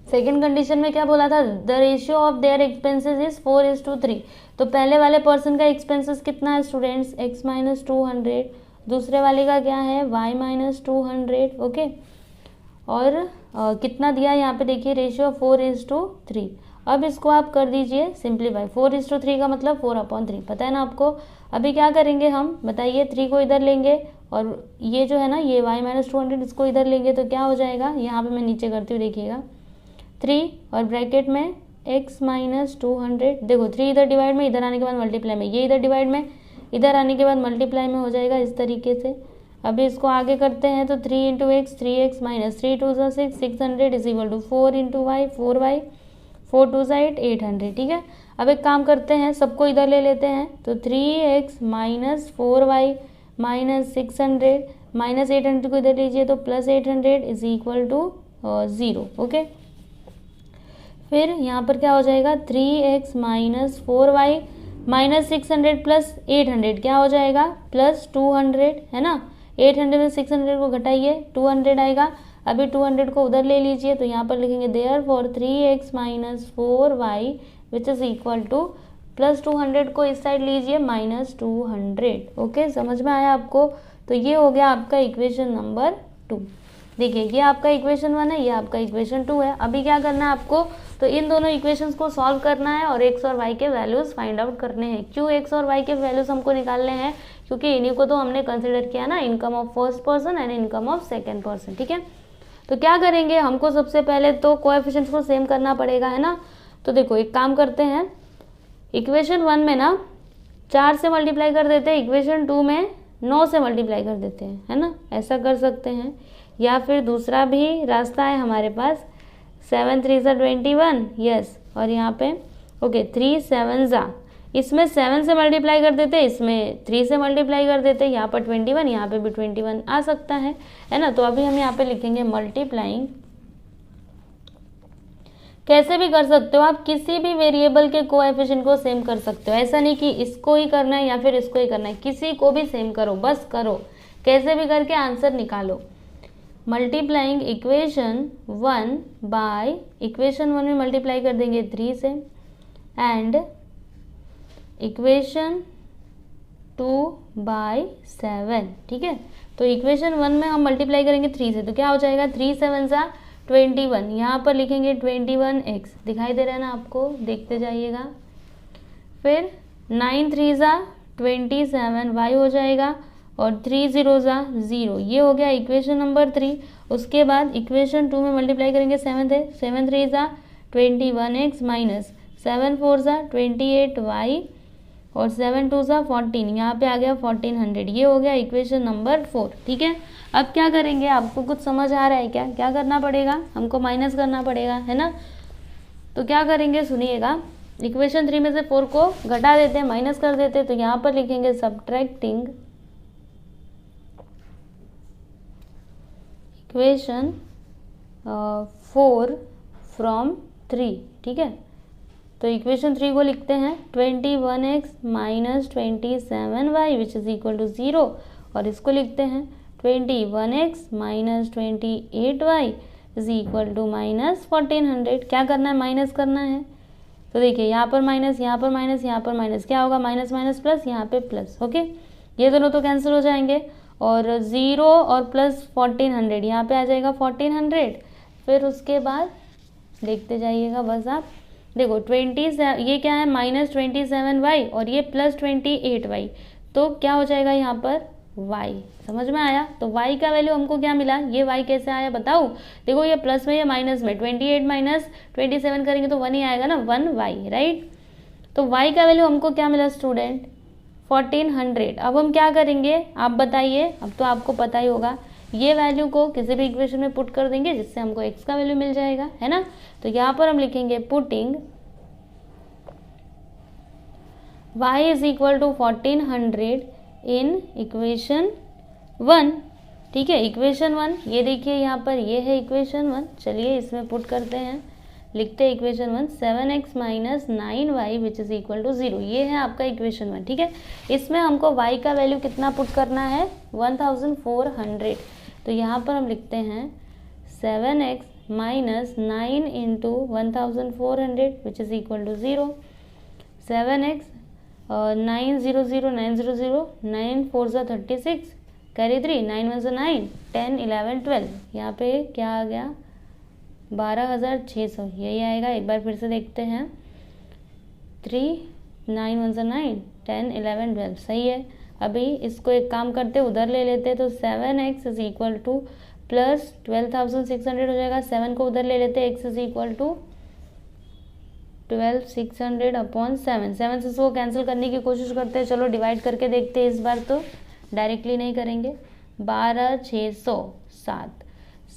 Second condition में क्या बोला था, the ratio of their expenses is 4:3। तो पहले वाले पर्सन का एक्सपेंसेस कितना है स्टूडेंट्स, x माइनस 200, दूसरे वाले का क्या है y माइनस 200। ओके, और कितना दिया यहाँ पे देखिए रेशियो 4:3। अब इसको आप कर दीजिए सिंप्लीफाई, 4:3 का मतलब 4/3 पता है ना आपको। अभी क्या करेंगे हम बताइए, 3 को इधर लेंगे और ये जो है ना ये y माइनस 200 इसको इधर लेंगे तो क्या हो जाएगा, यहाँ पे मैं नीचे करती हूँ देखिएगा 3 और ब्रैकेट में x माइनस 200। देखो 3 इधर डिवाइड में, इधर आने के बाद मल्टीप्लाई में, ये इधर डिवाइड में, इधर आने के बाद मल्टीप्लाई में हो जाएगा इस तरीके से। अभी इसको आगे करते हैं तो 3 into x 3x minus 3 2 6 600 is equal to 4 into y 4y 4 2 8 800। ठीक है, अब एक काम करते हैं सबको इधर ले लेते हैं तो 3x minus 4y minus 600 minus 800 को इधर लीजिए तो plus 800 is equal to 0। Okay, फिर यहाँ पर क्या हो जाएगा 3x minus 4y minus 600 plus 800 क्या हो जाएगा प्लस 200 है ना। 800 में 600 को घटाइए 200 आएगा। अभी 200 को उधर ले लीजिए तो यहाँ पर लिखेंगे therefore 3x minus 4y which is equal two plus 200 को इस साइड लीजिए माइनस 200। ओके, समझ में आया आपको। तो ये हो गया आपका इक्वेशन नंबर 2। देखिए ये आपका इक्वेशन 1 है, ये आपका इक्वेशन 2 है। अभी क्या करना है आपको, तो इन दोनों इक्वेशंस को सॉल्व करना है और x और y के वैल्यूज फाइंड आउट करने हैं। क्यों x और y के वैल्यूज हमको निकालने हैं, क्योंकि इन्हीं को तो हमने कंसिडर किया ना, income of first person and income of second person. ठीक है, तो क्या करेंगे, हमको सबसे पहले तो कोएफिशिएंट्स को सेम करना पड़ेगा है ना। तो देखो एक काम करते हैं, इक्वेशन 1 में ना 4 से मल्टीप्लाई कर देते हैं, इक्वेशन 2 में 9 से मल्टीप्लाई कर देते हैं है ना, ऐसा कर सकते हैं। या फिर दूसरा भी रास्ता है हमारे पास, 7 3 ज़ा 21 यस, और यहाँ पे ओके 3 7 ज़ा, इसमें 7 से मल्टीप्लाई कर देते, इसमें 3 से मल्टीप्लाई कर देते, यहाँ पर 21, यहाँ पे भी 21 आ सकता है ना। तो अभी हम यहाँ पे लिखेंगे मल्टीप्लाइंग, कैसे भी कर सकते हो आप, किसी भी वेरिएबल के कोएफिशिएंट को सेम कर सकते हो। ऐसा नहीं कि इसको ही करना है या फिर इसको ही करना है, किसी को भी सेम करो, बस करो, कैसे भी करके आंसर निकालो। मल्टीप्लाइंग इक्वेशन 1 बाय इक्वेशन 1 में मल्टीप्लाई कर देंगे 3 से एंड इक्वेशन 2 बाय 7। ठीक है, तो इक्वेशन 1 में हम मल्टीप्लाई करेंगे 3 से तो क्या हो जाएगा 3 7 ज़ा 21, यहाँ पर लिखेंगे 21x, दिखाई दे रहा है ना आपको, देखते जाइएगा। फिर 9 3 ज़ा 27 y हो जाएगा और 3 0 ज़ा 0, ये हो गया इक्वेशन नंबर 3। उसके बाद इक्वेशन 2 में मल्टीप्लाई करेंगे 7 है, 7 3 ज़ा 21x माइनस 7 4 ज़ा 28y और 7 2 ज़ा 14, यहाँ पे आ गया 1400, ये हो गया इक्वेशन नंबर 4। ठीक है, अब क्या करेंगे, आपको कुछ समझ आ रहा है क्या, क्या करना पड़ेगा, हमको माइनस करना पड़ेगा है ना। तो क्या करेंगे सुनिएगा, इक्वेशन 3 में से 4 को घटा देते हैं, माइनस कर देते हैं, तो यहाँ पर लिखेंगे सब्ट्रैक्टिंग इक्वेशन 4 फ्रॉम 3। ठीक है, तो इक्वेशन 3 को लिखते हैं 21x minus 27y which is equal to 0, और इसको लिखते हैं 21x minus 28y is equal to minus 1400। क्या करना है, माइनस करना है। तो देखिए यहाँ पर माइनस, यहाँ पर माइनस, यहाँ पर माइनस, क्या होगा माइनस माइनस प्लस, यहाँ पे प्लस। ओके, ये दोनों तो कैंसिल हो जाएंगे और 0 और प्लस 1400, यहाँ पे आ जाएगा 1400। फिर उसके बाद देखते जाइएगा बस आप, देखो 20 ये क्या है माइनस 27y और ये प्लस 28y, तो क्या हो जाएगा यहाँ पर y। समझ में आया। तो y का वैल्यू हमको क्या मिला, ये y कैसे आया बताओ। देखो ये प्लस में ये माइनस में, 28 माइनस 27 करेंगे तो 1 ही आएगा ना, 1y राइट। तो y का वैल्यू हमको क्या मिला स्टूडेंट 1400। अब हम क्या करेंगे आप बताइए, अब तो आपको पता ही होगा, ये वैल्यू को किसी भी इक्वेशन में पुट कर देंगे जिससे हमको x का वैल्यू मिल जाएगा है ना। तो यहाँ पर हम लिखेंगे putting y is equal to 1400 in equation 1। ठीक है, इक्वेशन 1 ये देखिए यहाँ पर, ये है इक्वेशन 1। चलिए इसमें पुट करते हैं, लिखते हैं equation 1 7x minus 9y which is equal to 0। ये है आपका इक्वेशन 1। ठीक है, इसमें हमको y का वैल्यू कितना पुट करना है 1400। तो यहाँ पर हम लिखते हैं 7x minus 9 into 1400 which is equal to 0। 7x 9 0 0 9 0 0 9 4 सा 36 कैरी 3 9 1 सा 9 10 11 12। यहाँ पे क्या आ गया 12,600 यही आएगा। एक बार फिर से देखते हैं 3 9 1 सा 9 10 11 12 सही है। अभी इसको एक काम करते उधर ले लेते तो 7x is equal two plus 12,600 हो जाएगा। 7 को उधर ले लेते x is equal to 12,600 upon 7। 7 से इसको कैंसिल करने की कोशिश करते हैं। चलो डिवाइड करके देखते हैं, इस बार तो डायरेक्टली नहीं करेंगे। 12,600 7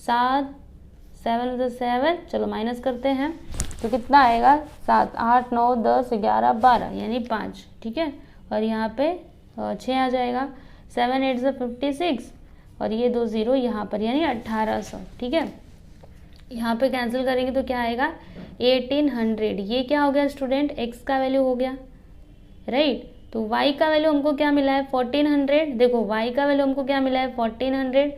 7 7 चलो माइनस करते हैं तो कितना आएगा 7 8 9 10 11 12 यानी 5। ठीक है, और यहाँ पे 6 आ जाएगा। 7 8 से 56 और ये 2 0 यहाँ पर यानी 1800। ठीक है, यहाँ पे कैंसिल करेंगे तो क्या आएगा 1800। ये क्या हो गया स्टूडेंट, x का वैल्यू हो गया राइट। तो y का वैल्यू हमको क्या मिला है 1400। देखो y का वैल्यू हमको क्या मिला है 1400,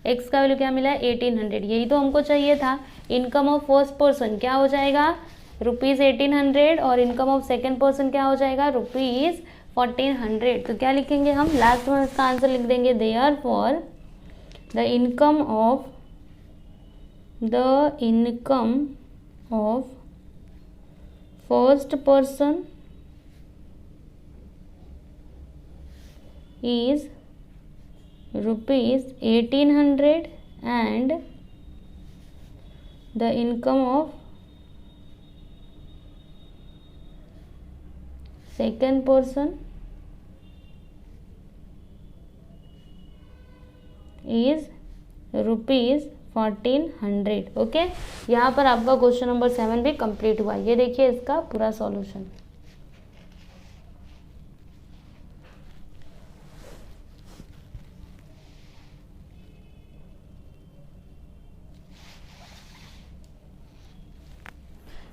x का वैल्यू क्या मिला है 1800। यही तो हमको चाहिए था। इनकम ऑफ फर्स्ट पर्सन क्या हो जाएगा ₹1800 और इनकम ऑफ सेकेंड पर्सन क्या हो जाएगा ₹1400। तो क्या लिखेंगे हम, लास्ट में इसका आंसर लिख देंगे therefore the income of first person is ₹1800 and the income of second person is ₹1400। Okay, यहाँ पर आपका क्वेश्चन नंबर 7 भी कंप्लीट हुआ। ये देखिए इसका पूरा सॉल्यूशन।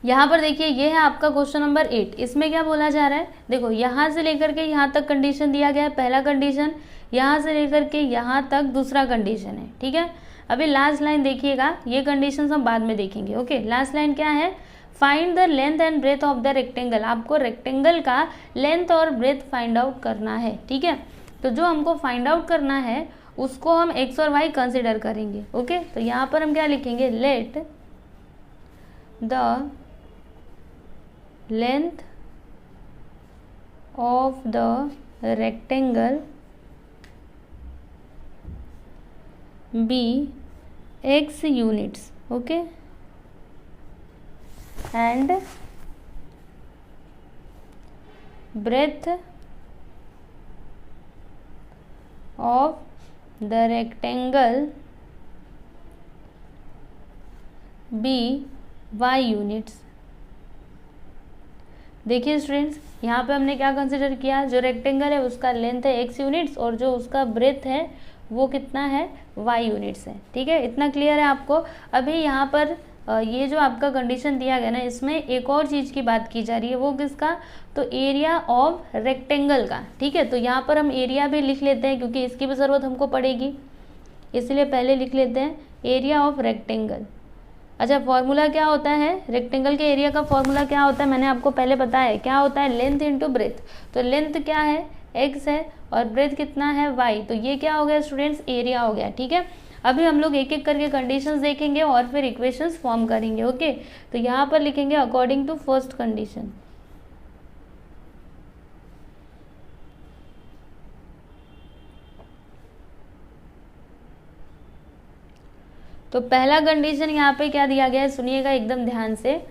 यहाँ पर देखिए ये है आपका क्वेश्चन नंबर 8। इसमें क्या बोला जा रहा है, देखो यहाँ से लेकर के यहाँ तक कंडीशन दिया गया है, पहला कंडीशन। यहाँ से लेकर के यहाँ तक दूसरा कंडीशन है। ठीक है, अभी लास्ट लाइन देखिएगा, ये कंडीशन हम बाद में देखेंगे। ओके, लास्ट लाइन क्या है, find the length and breadth of the rectangle. आपको रेक्टेंगल का लेंथ और ब्रेथ फाइंड आउट करना है। ठीक है, तो जो हमको फाइंड आउट करना है उसको हम x और y कंसिडर करेंगे। ओके, तो यहाँ पर हम क्या लिखेंगे, let the length of the rectangle be x units, okay, and breadth of the rectangle be y units। देखिए स्टूडेंट्स, यहाँ पे हमने क्या कंसिडर किया, जो रेक्टेंगल है उसका लेंथ है x यूनिट्स और जो उसका ब्रेथ है वो कितना है y यूनिट्स है। ठीक है, इतना क्लियर है आपको। अभी यहाँ पर ये जो आपका कंडीशन दिया गया ना, इसमें एक और चीज़ की बात की जा रही है, वो किसका, तो एरिया ऑफ रेक्टेंगल का। ठीक है, तो यहाँ पर हम एरिया भी लिख लेते हैं क्योंकि इसकी भी ज़रूरत हमको पड़ेगी, इसलिए पहले लिख लेते हैं एरिया ऑफ रेक्टेंगल। अच्छा, फॉर्मूला क्या होता है रेक्टेंगल के एरिया का, फॉर्मूला क्या होता है मैंने आपको पहले बताया है, क्या होता है लेंथ इंटू ब्रेथ। तो लेंथ क्या है x है और ब्रेथ कितना है y। तो ये क्या हो गया स्टूडेंट्स, एरिया हो गया। ठीक है, अभी हम लोग एक एक करके कंडीशंस देखेंगे और फिर इक्वेशंस फॉर्म करेंगे। ओके, तो यहाँ पर लिखेंगे अकॉर्डिंग टू फर्स्ट कंडीशन। तो पहला कंडीशन यहाँ पे क्या दिया गया है, सुनिएगा एकदम ध्यान से।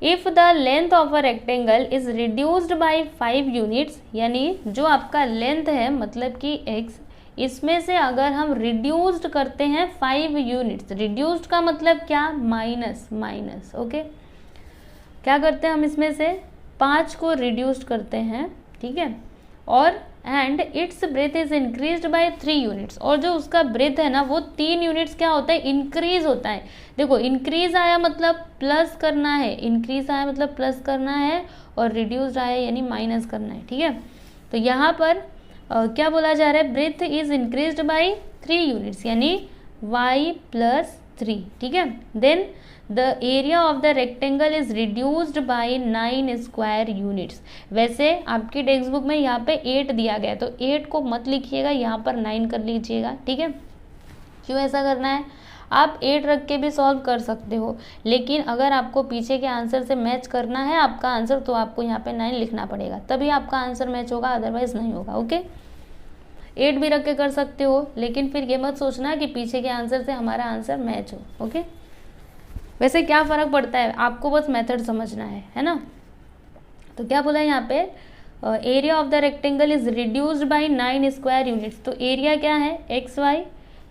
If the length of a rectangle is reduced bye 5 units, यानी जो आपका लेंथ है मतलब कि x, इसमें से अगर हम रिड्यूस्ड करते हैं 5 यूनिट्स, रिड्यूस्ड का मतलब क्या, माइनस माइनस। ओके, क्या करते हैं हम इसमें से 5 को रिड्यूस्ड करते हैं ठीक है, और and it's breath is increased by 3 units, और जो उसका ब्रेथ है ना वो 3 यूनिट्स क्या होता है, इंक्रीज होता है। देखो इंक्रीज आया मतलब प्लस करना है, इंक्रीज आया मतलब प्लस करना है, और रिड्यूस्ड आया यानी माइनस करना है, ठीक है। तो यहाँ पर क्या बोला जा रहा है, breadth is increased by 3 units यानी y प्लस 3, ठीक है। Then the area of the rectangle is reduced by 9 square units. वैसे आपकी टेक्स्ट बुक में यहाँ पे 8 दिया गया है, तो 8 को मत लिखिएगा, यहाँ पर 9 कर लीजिएगा, ठीक है। क्यों ऐसा करना है, आप 8 रख के भी सॉल्व कर सकते हो, लेकिन अगर आपको पीछे के आंसर से मैच करना है आपका आंसर, तो आपको यहाँ पे 9 लिखना पड़ेगा, तभी आपका आंसर मैच होगा, अदरवाइज नहीं होगा, ओके। 8 भी रख के कर सकते हो, लेकिन फिर ये मत सोचना कि पीछे के आंसर से हमारा आंसर मैच हो, ओके। वैसे क्या फ़र्क पड़ता है, आपको बस मेथड समझना है ना। तो क्या बोला है यहाँ पे, area of the rectangle is reduced by 9 square units. तो एरिया क्या है, एक्स वाई,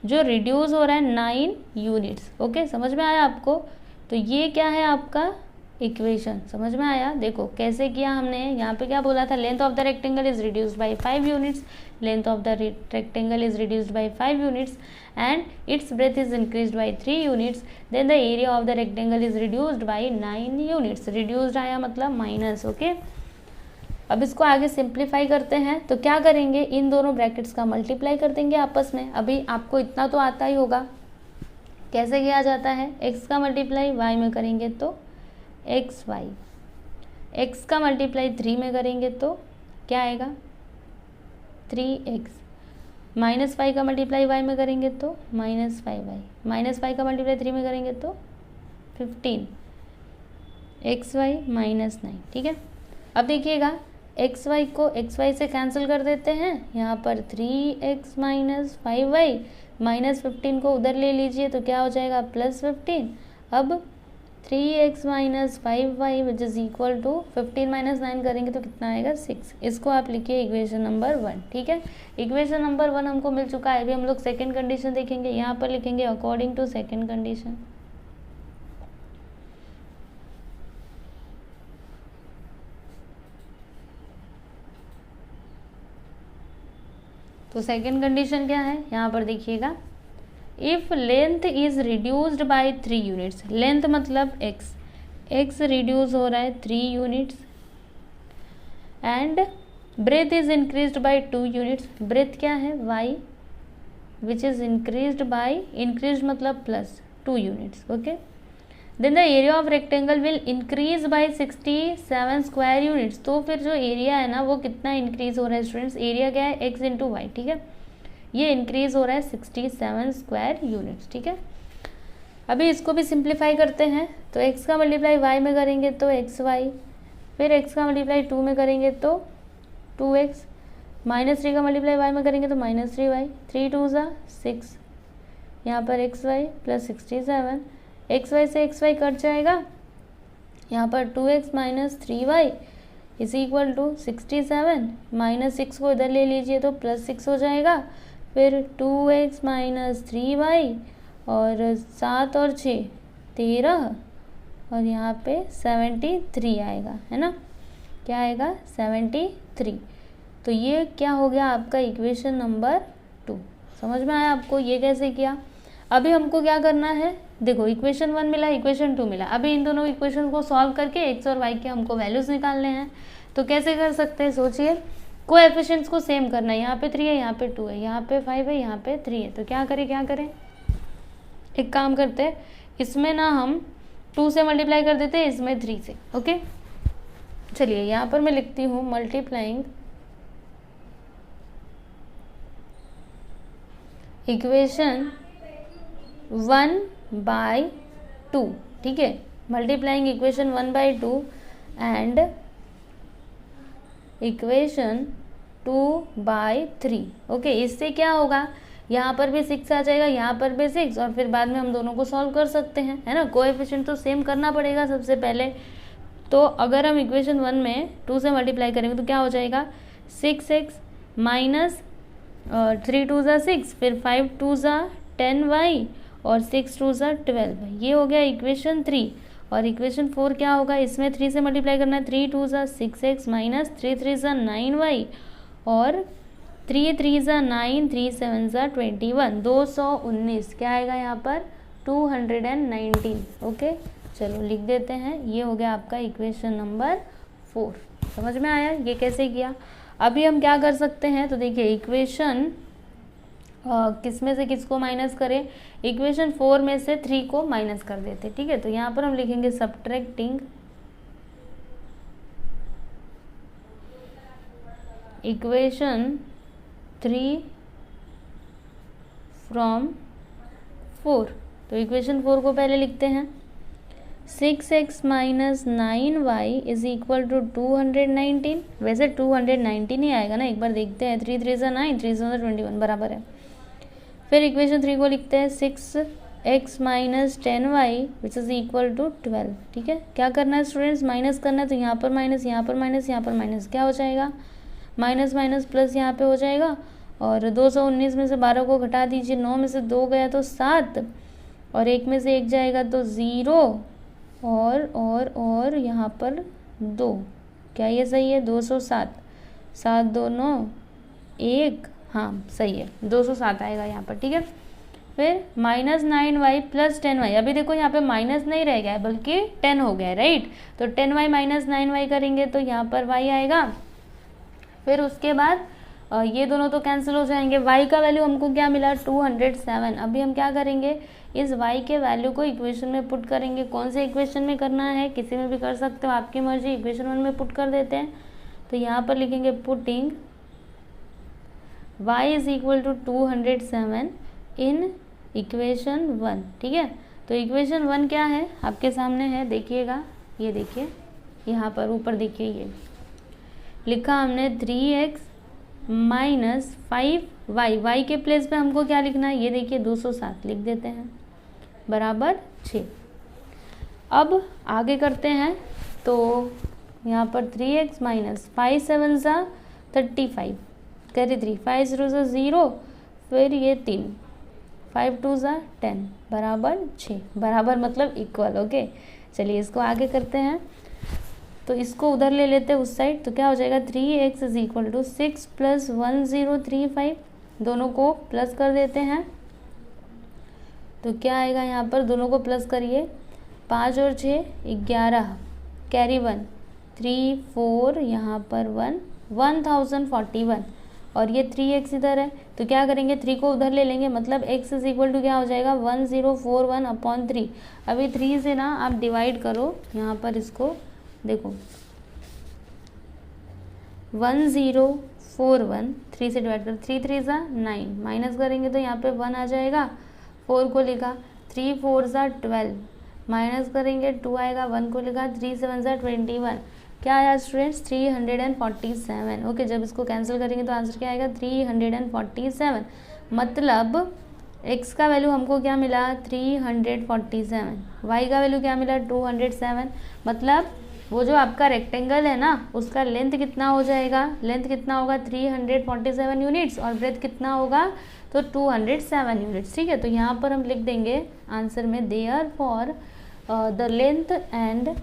जो रिड्यूस हो रहा है 9 यूनिट्स, ओके। समझ में आया आपको। तो ये क्या है आपका इक्वेशन, समझ में आया। देखो कैसे किया हमने, यहाँ पे क्या बोला था, length of the rectangle is reduced bye 5 units, length of the rectangle is reduced bye 5 units and its breadth is increased by 3 units, then the area of the rectangle is reduced by 9 units। reduced आया मतलब minus, okay. अब इसको आगे simplify करते हैं, तो क्या करेंगे, इन दोनों ब्रैकेट्स का मल्टीप्लाई कर देंगे आपस में। अभी आपको इतना तो आता ही होगा कैसे किया जाता है, x का मल्टीप्लाई y में करेंगे तो एक्स वाई, x का मल्टीप्लाई 3 में करेंगे तो क्या आएगा 3x, माइनस 5 का मल्टीप्लाई y में करेंगे तो -5y, माइनस 5 का मल्टीप्लाई 3 में करेंगे तो 15 xy -9, ठीक है। अब देखिएगा xy को xy से कैंसिल कर देते हैं, यहाँ पर 3x - 5y, -15 को उधर ले लीजिए तो क्या हो जाएगा +15। अब 3x - 5y which is equal to 15 - 9 करेंगे तो कितना आएगा 6। इसको आप लिखिए इक्वेशन नंबर 1, ठीक है। इक्वेशन नंबर 1 हमको मिल चुका है। अभी हम लोग सेकंड कंडीशन देखेंगे, यहाँ पर लिखेंगे अकॉर्डिंग टू सेकंड कंडीशन। तो सेकंड कंडीशन क्या है, यहाँ पर देखिएगा, if length is reduced by 3 units, length मतलब x रिड्यूस हो रहा है 3 units, and breadth is increased by 2 units, breadth क्या है y which is increased by, increase मतलब plus 2 units, okay. Then the area of rectangle will increase by 67 square units. तो फिर जो एरिया है ना वो कितना इंक्रीज हो रहा है स्टूडेंट्स, एरिया क्या है x × y, ठीक है। ये इंक्रीज हो रहा है 67 स्क्वायर यूनिट्स, ठीक है। अभी इसको भी सिंप्लीफाई करते हैं, तो x का मल्टीप्लाई y में करेंगे तो xy, फिर x का मल्टीप्लाई 2 में करेंगे तो 2x, -3 का मल्टीप्लाई y में करेंगे तो -3y, 3 2 ज़ा 6, यहाँ पर xy + 67, xy से xy कट जाएगा, यहाँ पर 2x - 3y is equal to 67, -6 को इधर ले लीजिए तो +6 हो जाएगा, फिर 2x - 3y और 7 और 6 13, और यहाँ पे 73 आएगा, है ना, क्या आएगा 73। तो ये क्या हो गया आपका इक्वेशन नंबर 2। समझ में आया आपको ये कैसे किया। अभी हमको क्या करना है, देखो इक्वेशन 1 मिला, इक्वेशन 2 मिला। अभी इन दोनों इक्वेशन को सॉल्व करके x और y के हमको वैल्यूज़ निकालने हैं। तो कैसे कर सकते हैं, सोचिए, कोएफिशिएंट्स को सेम करना है। यहाँ पे 3 है, यहाँ पे 2 है, यहाँ पे 5 है, यहाँ पे 3 है। तो क्या करें, एक काम करते हैं, इसमें ना हम 2 से मल्टीप्लाई कर देते हैं, इसमें 3 से, ओके। चलिए यहाँ पर मैं लिखती हूँ मल्टीप्लाइंग इक्वेशन 1/2, ठीक है। Multiplying equation 1/2 and equation 2/3, okay. इससे क्या होगा, यहाँ पर भी 6 आ जाएगा, यहाँ पर भी 6, और फिर बाद में हम दोनों को सॉल्व कर सकते हैं, है ना। कोएफिशिएंट तो सेम करना पड़ेगा सबसे पहले। तो अगर हम इक्वेशन 1 में 2 से मल्टीप्लाई करेंगे तो क्या हो जाएगा 6x - 3 2 ज़ा 6, फिर 5 2 ज़ा 10y और 6 2 ज़ा 12y। ये हो गया इक्वेशन 3। और इक्वेशन 4 क्या होगा, इसमें 3 से मल्टीप्लाई करना है, 3 2 ज़ा 6x माइनस 3 3 ज़ा 9y और 3 3 ज़ा 9 3 7 ज़ा 21, 219 क्या आएगा यहाँ पर 219। ओके चलो लिख देते हैं, ये हो गया आपका इक्वेशन नंबर 4। समझ में आया ये कैसे किया। अभी हम क्या कर सकते हैं, तो देखिए इक्वेशन किस में से किसको माइनस करें, इक्वेशन 4 में से 3 को माइनस कर देते, ठीक है। तो यहाँ पर हम लिखेंगे सब्ट्रैक्टिंग इक्वेशन 3 फ्रॉम 4। तो इक्वेशन 4 को पहले लिखते हैं, 6x minus 9y is equal to 219। वैसे 219 ही आएगा ना, एक बार देखते हैं, 3 3 ज़ा 9 3 7 ज़ा 21 बराबर है। फिर इक्वेशन 3 को लिखते हैं 6x minus 10y which is equal to 12। ठीक है, क्या करना है स्टूडेंट्स, माइनस करना है, तो यहाँ पर माइनस, यहाँ पर माइनस, यहाँ पर माइनस, क्या हो जाएगा माइनस माइनस प्लस यहाँ पे हो जाएगा। और 219 में से 12 को घटा दीजिए, 9 में से 2 गया तो 7 और 1 में से 1 जाएगा तो 0 और यहाँ पर 2, क्या ये सही है 207, 7 2 9 1, हाँ सही है 207 आएगा यहाँ पर। ठीक है, फिर माइनस 9y प्लस 10y, अभी देखो यहाँ पे माइनस नहीं रह गया है बल्कि 10 हो गया है, राइट। तो 10y माइनस 9y करेंगे तो यहाँ पर y आएगा। फिर उसके बाद ये दोनों तो कैंसिल हो जाएंगे, y का वैल्यू हमको क्या मिला 207। अभी हम क्या करेंगे, इस y के वैल्यू को इक्वेशन में पुट करेंगे। कौन से इक्वेशन में करना है, किसी में भी कर सकते हो, आपकी मर्जी। इक्वेशन 1 में पुट कर देते हैं, तो यहाँ पर लिखेंगे putting y is equal to 207 in equation 1। ठीक है, तो इक्वेशन 1 क्या है आपके सामने है, देखिएगा, ये देखिए यहाँ पर ऊपर देखिए, ये लिखा हमने 3x माइनस 5y, y के प्लेस पे हमको क्या लिखना है, ये देखिए 207 लिख देते हैं बराबर 6। अब आगे करते हैं, तो यहाँ पर 3x माइनस 5 7 ज़ा 35 कैरी 3, 5 0 ज़ा 0, फिर ये 3, 5 2 ज़ा 10 बराबर 6, बराबर मतलब इक्वल। ओके चलिए इसको आगे करते हैं, तो इसको उधर ले लेते हैं उस साइड, तो क्या हो जाएगा 3x is equal to 6 plus 1035, दोनों को प्लस कर देते हैं, तो क्या आएगा यहाँ पर, दोनों को प्लस करिए, 5 और 6 11, कैरी 1 3 4, यहाँ पर 1041 और ये 3x इधर है, तो क्या करेंगे 3 को उधर ले लेंगे, मतलब x इज इक्वल टू क्या हो जाएगा 1041 अपॉन 3। अभी 3 से ना आप डिवाइड करो, यहाँ पर इसको देखो 1041, 3 से डिवाइड कर, 3 3 ज़ा 9, माइनस करेंगे तो यहाँ पे 1 आ जाएगा, 4 को लिखा, 3 4 ज़ा 12, माइनस करेंगे 2 आएगा, 1 को लिखा, 3 7 ज़ा 21, क्या आया स्टूडेंट्स 347। ओके, जब इसको कैंसिल करेंगे तो आंसर क्या आएगा 347, मतलब x का वैल्यू हमको क्या मिला 347, y का वैल्यू क्या मिला 207, मतलब वो जो आपका रेक्टेंगल है ना उसका लेंथ कितना हो जाएगा, लेंथ कितना होगा 347 यूनिट्स और ब्रेथ कितना होगा तो 207 यूनिट्स। ठीक है, तो यहाँ पर हम लिख देंगे आंसर में therefore the length and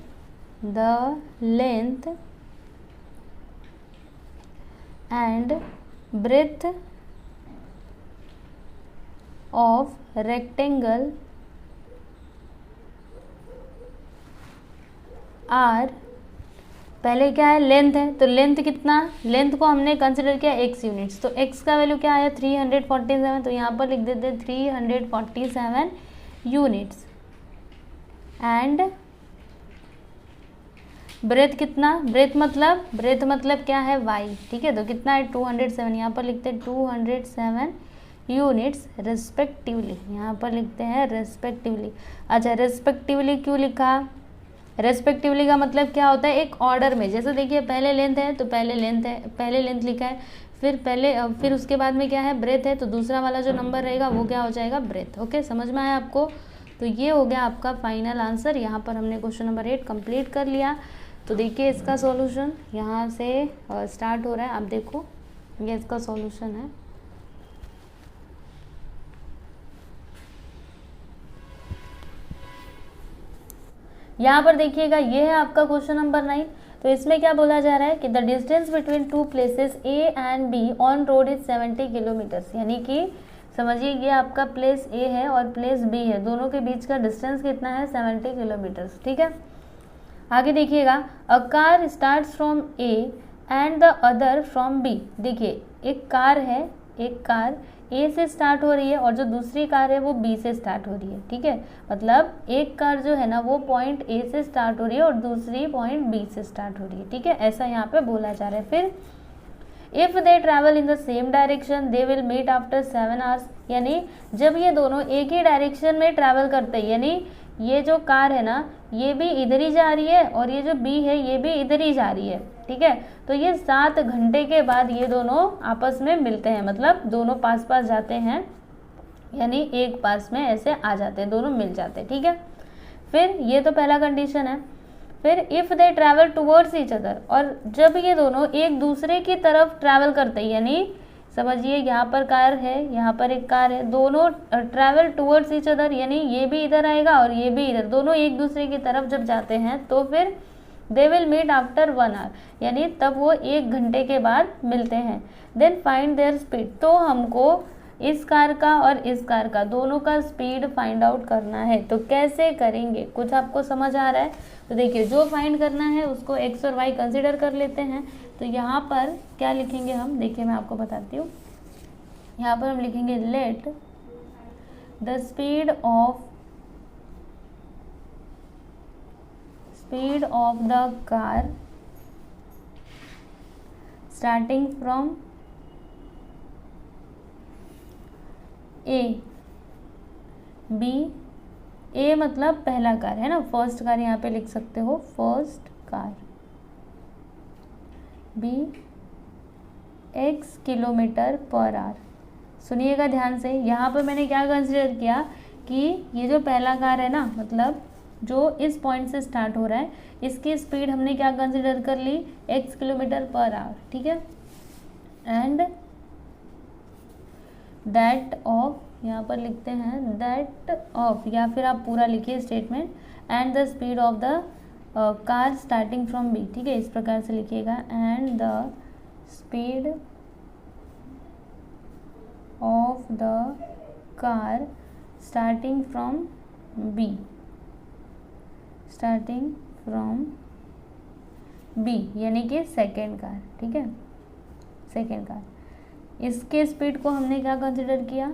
breadth of rectangle are, पहले क्या है लेंथ है, तो लेंथ कितना, लेंथ को हमने कंसिडर किया x यूनिट्स, तो x का वैल्यू क्या आया 347, तो यहाँ पर लिख देते हैं 347 यूनिट्स एंड ब्रेथ कितना, ब्रेथ मतलब क्या है y। ठीक है, तो कितना है 207, यहाँ पर लिखते हैं 207 यूनिट्स रेस्पेक्टिवली, यहाँ पर लिखते हैं रेस्पेक्टिवली। अच्छा, रेस्पेक्टिवली क्यों लिखा, रेस्पेक्टिवली का मतलब क्या होता है एक ऑर्डर में, जैसे देखिए पहले लेंथ है तो पहले लेंथ लिखा है, फिर उसके बाद में क्या है ब्रेथ है, तो दूसरा वाला जो नंबर रहेगा वो क्या हो जाएगा ब्रेथ। ओके, समझ में आया आपको, तो ये हो गया आपका फाइनल आंसर। यहाँ पर हमने क्वेश्चन नंबर 8 कंप्लीट कर लिया। तो देखिए इसका सॉल्यूशन यहाँ से स्टार्ट हो रहा है, आप देखो ये इसका सॉल्यूशन है। यहाँ पर देखिएगा ये है आपका क्वेश्चन नंबर 9। तो इसमें क्या बोला जा रहा है कि the distance between two places A and be on road is 70 kilometres, यानी कि समझिए ये आपका प्लेस ए है और प्लेस बी है, दोनों के बीच का डिस्टेंस कितना है 70 किलोमीटर्स। ठीक है, आगे देखिएगा a car starts from A and the other from B. देखिए एक कार है, एक कार ए से स्टार्ट हो रही है और जो दूसरी कार है वो बी से स्टार्ट हो रही है। ठीक है, मतलब एक कार जो है ना वो पॉइंट ए से स्टार्ट हो रही है और दूसरी पॉइंट बी से स्टार्ट हो रही है। ठीक है, ऐसा यहाँ पे बोला जा रहा है। फिर if they travel in the same direction they will meet after 7 hours, यानी जब ये दोनों एक ही डायरेक्शन में ट्रैवल करते हैं, यानी ये जो कार है ना ये भी इधर ही जा रही है और ये जो बी है ये भी इधर ही जा रही है। ठीक है, तो ये 7 घंटे के बाद ये दोनों आपस में मिलते हैं, मतलब दोनों पास पास जाते हैं, यानी एक पास में ऐसे आ जाते हैं, दोनों मिल जाते हैं। ठीक है, फिर ये तो पहला कंडीशन है। फिर if they travel towards each other, और जब ये दोनों एक दूसरे की तरफ ट्रैवल करते हैं, यानी समझिए यहाँ पर कार है, यहाँ पर एक कार है, दोनों ट्रैवल टुवर्ड्स ईच अदर, यानी ये भी इधर आएगा और ये भी इधर, दोनों एक दूसरे की तरफ जब जाते हैं तो फिर they will meet after 1 hour, यानी तब वो 1 घंटे के बाद मिलते हैं। देन फाइंड देयर स्पीड, तो हमको इस कार का और इस कार का दोनों का स्पीड फाइंड आउट करना है। तो कैसे करेंगे, कुछ आपको समझ आ रहा है? तो देखिए जो फाइंड करना है उसको एक्स और वाई कंसिडर कर लेते हैं। तो यहाँ पर क्या लिखेंगे हम, देखिए मैं आपको बताती हूँ। यहाँ पर हम लिखेंगे let the speed of the car starting from A B, A मतलब पहला कार है ना, फर्स्ट कार यहाँ पे लिख सकते हो, first car, be x kilometre per hour. सुनिएगा ध्यान से, यहाँ पर मैंने क्या कंसिडर किया कि ये जो पहला कार है ना, मतलब जो इस पॉइंट से स्टार्ट हो रहा है, इसकी स्पीड हमने क्या कंसिडर कर ली, x किलोमीटर पर आवर। ठीक है, एंड दैट ऑफ, यहाँ पर लिखते हैं दैट ऑफ, या फिर आप पूरा लिखिए statement, and the speed of the car starting from B. ठीक है, इस प्रकार से लिखिएगा, and the speed of the car starting from B, starting from B यानी कि सेकेंड कार। ठीक है, सेकेंड कार, इसके स्पीड को हमने क्या कंसिडर किया,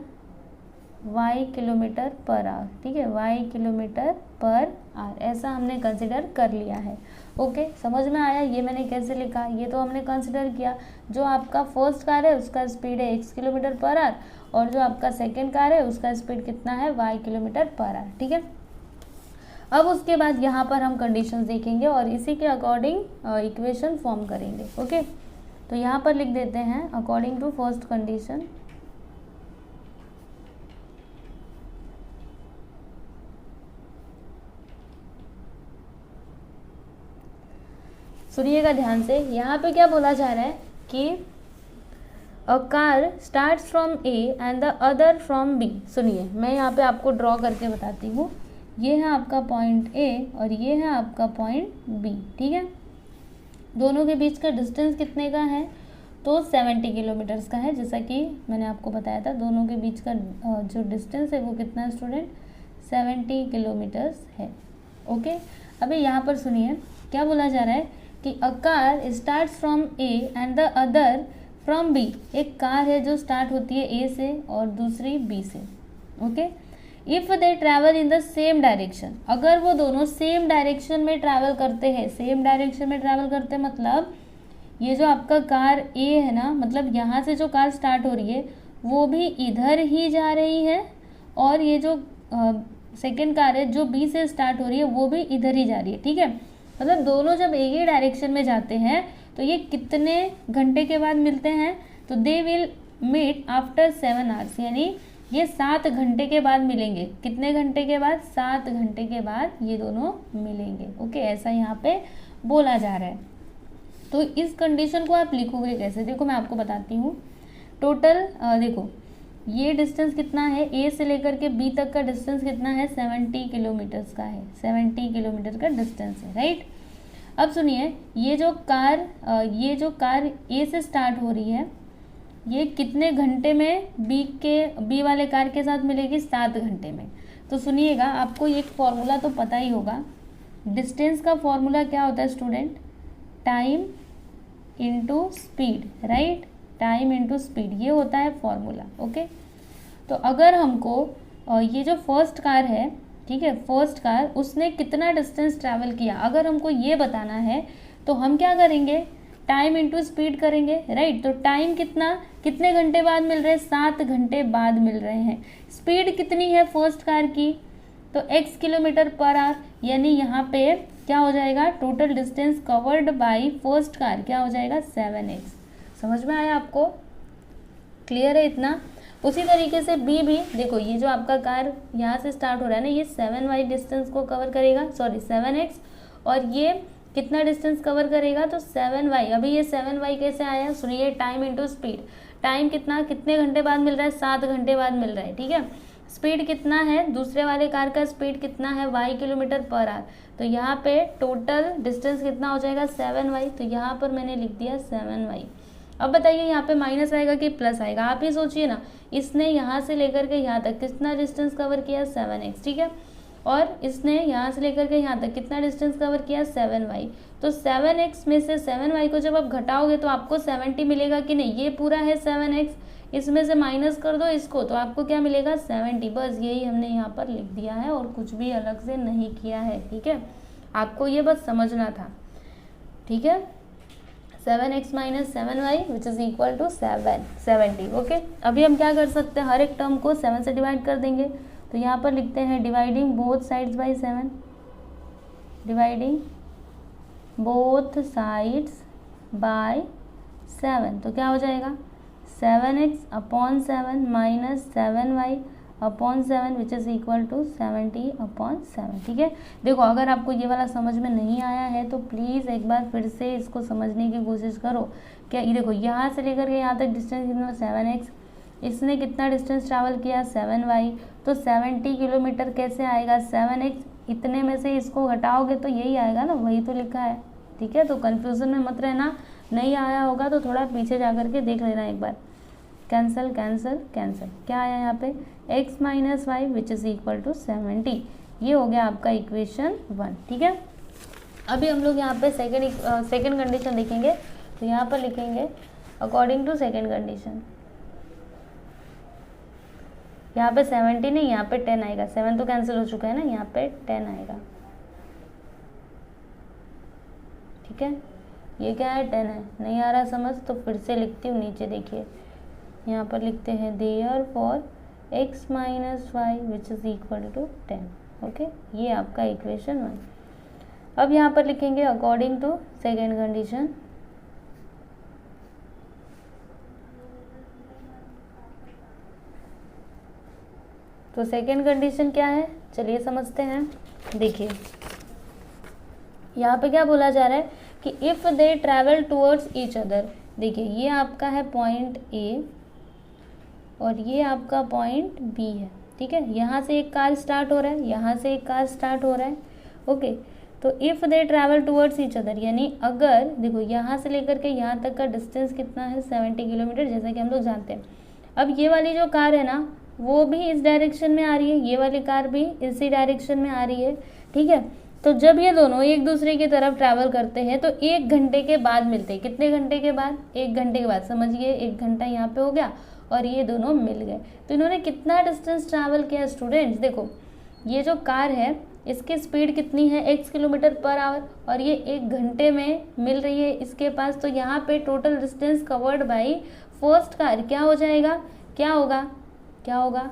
y किलोमीटर पर आवर। ठीक है, y किलोमीटर पर आवर, ऐसा हमने कंसिडर कर लिया है। ओके, समझ में आया ये मैंने कैसे लिखा, ये तो हमने कंसिडर किया। जो आपका फर्स्ट कार है उसका स्पीड है x किलोमीटर पर आवर, और जो आपका सेकेंड कार है उसका स्पीड कितना है, y किलोमीटर पर आवर। ठीक है, अब उसके बाद यहाँ पर हम कंडीशंस देखेंगे और इसी के अकॉर्डिंग इक्वेशन फॉर्म करेंगे। ओके, तो यहाँ पर लिख देते हैं अकॉर्डिंग टू फर्स्ट कंडीशन, सुनिएगा ध्यान से, यहाँ पे क्या बोला जा रहा है कि a car starts from A and the other from B. सुनिए मैं यहाँ पे आपको ड्रॉ करके बताती हूँ, ये है आपका पॉइंट ए और ये है आपका पॉइंट बी। ठीक है, दोनों के बीच का डिस्टेंस कितने का है, तो 70 किलोमीटर्स का है, जैसा कि मैंने आपको बताया था। दोनों के बीच का जो डिस्टेंस है वो कितना है स्टूडेंट, 70 किलोमीटर्स है। ओके, अभी यहाँ पर सुनिए क्या बोला जा रहा है कि a car starts from A and the other from B. एक कार है जो स्टार्ट होती है ए से और दूसरी बी से। Okay, if they travel in the same direction, अगर वो दोनों सेम डायरेक्शन में ट्रैवल करते हैं, सेम डायरेक्शन में ट्रैवल करते हैं मतलब ये जो आपका कार ए है ना, मतलब यहाँ से जो कार स्टार्ट हो रही है वो भी इधर ही जा रही है, और ये जो सेकेंड कार है जो बी से स्टार्ट हो रही है वो भी इधर ही जा रही है। ठीक है, मतलब दोनों जब एक ही डायरेक्शन में जाते हैं तो ये कितने घंटे के बाद मिलते हैं, तो they will meet after 7 hours, यानी ये 7 घंटे के बाद मिलेंगे। कितने घंटे के बाद, 7 घंटे के बाद ये दोनों मिलेंगे। ओके, ऐसा यहाँ पे बोला जा रहा है। तो इस कंडीशन को आप लिखोगे कैसे, देखो मैं आपको बताती हूँ। टोटल देखो ये डिस्टेंस कितना है, ए से लेकर के बी तक का डिस्टेंस कितना है, 70 किलोमीटर्स का है, 70 किलोमीटर का डिस्टेंस है, राइट। अब सुनिए, ये जो कार ए से स्टार्ट हो रही है, ये कितने घंटे में बी वाले कार के साथ मिलेगी, 7 घंटे में। तो सुनिएगा, आपको एक फॉर्मूला तो पता ही होगा, डिस्टेंस का फॉर्मूला क्या होता है student, time into speed, right, time into speed, ये होता है फॉर्मूला, ओके। तो अगर हमको ये जो फर्स्ट कार है, ठीक है, फर्स्ट कार उसने कितना डिस्टेंस ट्रैवल किया, अगर हमको ये बताना है तो हम क्या करेंगे, टाइम इनटू स्पीड करेंगे, राइट। तो टाइम कितने घंटे बाद मिल रहे हैं, 7 घंटे बाद मिल रहे हैं। स्पीड कितनी है फर्स्ट कार की, तो x किलोमीटर पर आवर, यानी यहाँ पे क्या हो जाएगा, total distance covered by first car क्या हो जाएगा, 7x। समझ में आया आपको, क्लियर है इतना। उसी तरीके से बी भी देखो, ये जो आपका कार यहाँ से स्टार्ट हो रहा है ना, ये 7y डिस्टेंस को कवर करेगा, सॉरी 7x, और ये कितना डिस्टेंस कवर करेगा, तो 7y। अभी ये 7y कैसे आया, सुनिए, टाइम इनटू स्पीड, टाइम कितने घंटे बाद मिल रहा है, 7 घंटे बाद मिल रहा है, ठीक है। स्पीड कितना है, दूसरे वाले कार का स्पीड कितना है, y किलोमीटर पर आवर, तो यहाँ पे टोटल डिस्टेंस कितना हो जाएगा, 7y, तो यहाँ पर मैंने लिख दिया 7y। अब बताइए यहाँ पे माइनस आएगा कि प्लस आएगा, आप ही सोचिए ना, इसने यहाँ से लेकर के यहाँ तक कितना डिस्टेंस कवर किया, 7x, ठीक है, और इसने यहाँ से लेकर के यहाँ तक कितना डिस्टेंस कवर किया, 7y। तो 7x में से 7y को जब आप घटाओगे तो आपको 70 मिलेगा कि नहीं, ये पूरा है 7x, इसमें से माइनस कर दो इसको, तो आपको क्या मिलेगा, 70। बस यही हमने यहाँ पर लिख दिया है और कुछ भी अलग से नहीं किया है, ठीक है, आपको ये बस समझना था, ठीक है। 7x minus 7y which is equal to 70, okay. अभी हम क्या कर सकते हैं, हर एक टर्म को 7 से डिवाइड कर देंगे, तो यहाँ पर लिखते हैं dividing both sides by 7, dividing both sides by 7, तो क्या हो जाएगा, 7x upon 7 minus 7y upon 7 which is equal to 70 upon 7, ठीक है। देखो, अगर आपको ये वाला समझ में नहीं आया है तो प्लीज़ एक बार फिर से इसको समझने की कोशिश करो। क्या ये देखो, यहाँ से लेकर के यहाँ तक डिस्टेंस कितना, 7x, इसने कितना डिस्टेंस ट्रैवल किया, 7y, तो 70 किलोमीटर कैसे आएगा, 7x, इतने में से इसको घटाओगे तो यही आएगा ना, वही तो लिखा है, ठीक है। तो कन्फ्यूज़न में मत रहना, नहीं आया होगा तो थोड़ा पीछे जा कर के देख लेना एक बार। कैंसिल कैंसिल कैंसिल, क्या आया यहाँ पे, x minus y which is equal to 70, ये हो गया आपका इक्वेशन 1, ठीक है। अभी हम लोग यहाँ पे सेकंड कंडीशन लिखेंगे, तो यहाँ पर लिखेंगे अकॉर्डिंग टू सेकंड कंडीशन, यहाँ पे 70 नहीं, यहाँ पे 10 आएगा, 7 तो कैंसिल हो चुका है ना, यहाँ पे 10 आएगा, ठीक है। ये क्या है, 10 है, नहीं आ रहा समझ तो फिर से लिखती हूँ, नीचे देखिए, यहाँ पर लिखते हैं therefore x minus y which is equal to 10, okay, ये आपका इक्वेशन 1। अब यहाँ पर लिखेंगे अकॉर्डिंग टू सेकेंड कंडीशन, तो सेकेंड कंडीशन क्या है, चलिए समझते हैं। देखिए यहाँ पे क्या बोला जा रहा है कि if they travel towards each other, देखिए ये आपका है पॉइंट A और ये आपका पॉइंट B है, ठीक है। यहाँ से एक कार स्टार्ट हो रहा है, यहाँ से एक कार स्टार्ट हो रहा है, ओके। तो if they travel towards each other, यानी अगर देखो यहाँ से लेकर के यहाँ तक का डिस्टेंस कितना है, 70 किलोमीटर, जैसा कि हम लोग जानते हैं। अब ये वाली जो कार है ना, वो भी इस डायरेक्शन में आ रही है, ये वाली कार भी इसी डायरेक्शन में आ रही है, ठीक है। तो जब ये दोनों एक दूसरे की तरफ ट्रैवल करते हैं तो 1 घंटे के बाद मिलते हैं, कितने घंटे के बाद, 1 घंटे के बाद, समझिए 1 घंटा यहाँ पे हो गया और ये दोनों मिल गए। तो इन्होंने कितना डिस्टेंस ट्रैवल किया स्टूडेंट्स, देखो ये जो कार है इसकी स्पीड कितनी है, x किलोमीटर पर आवर, और ये 1 घंटे में मिल रही है इसके पास, तो यहाँ पे total distance covered by first car क्या हो जाएगा, क्या होगा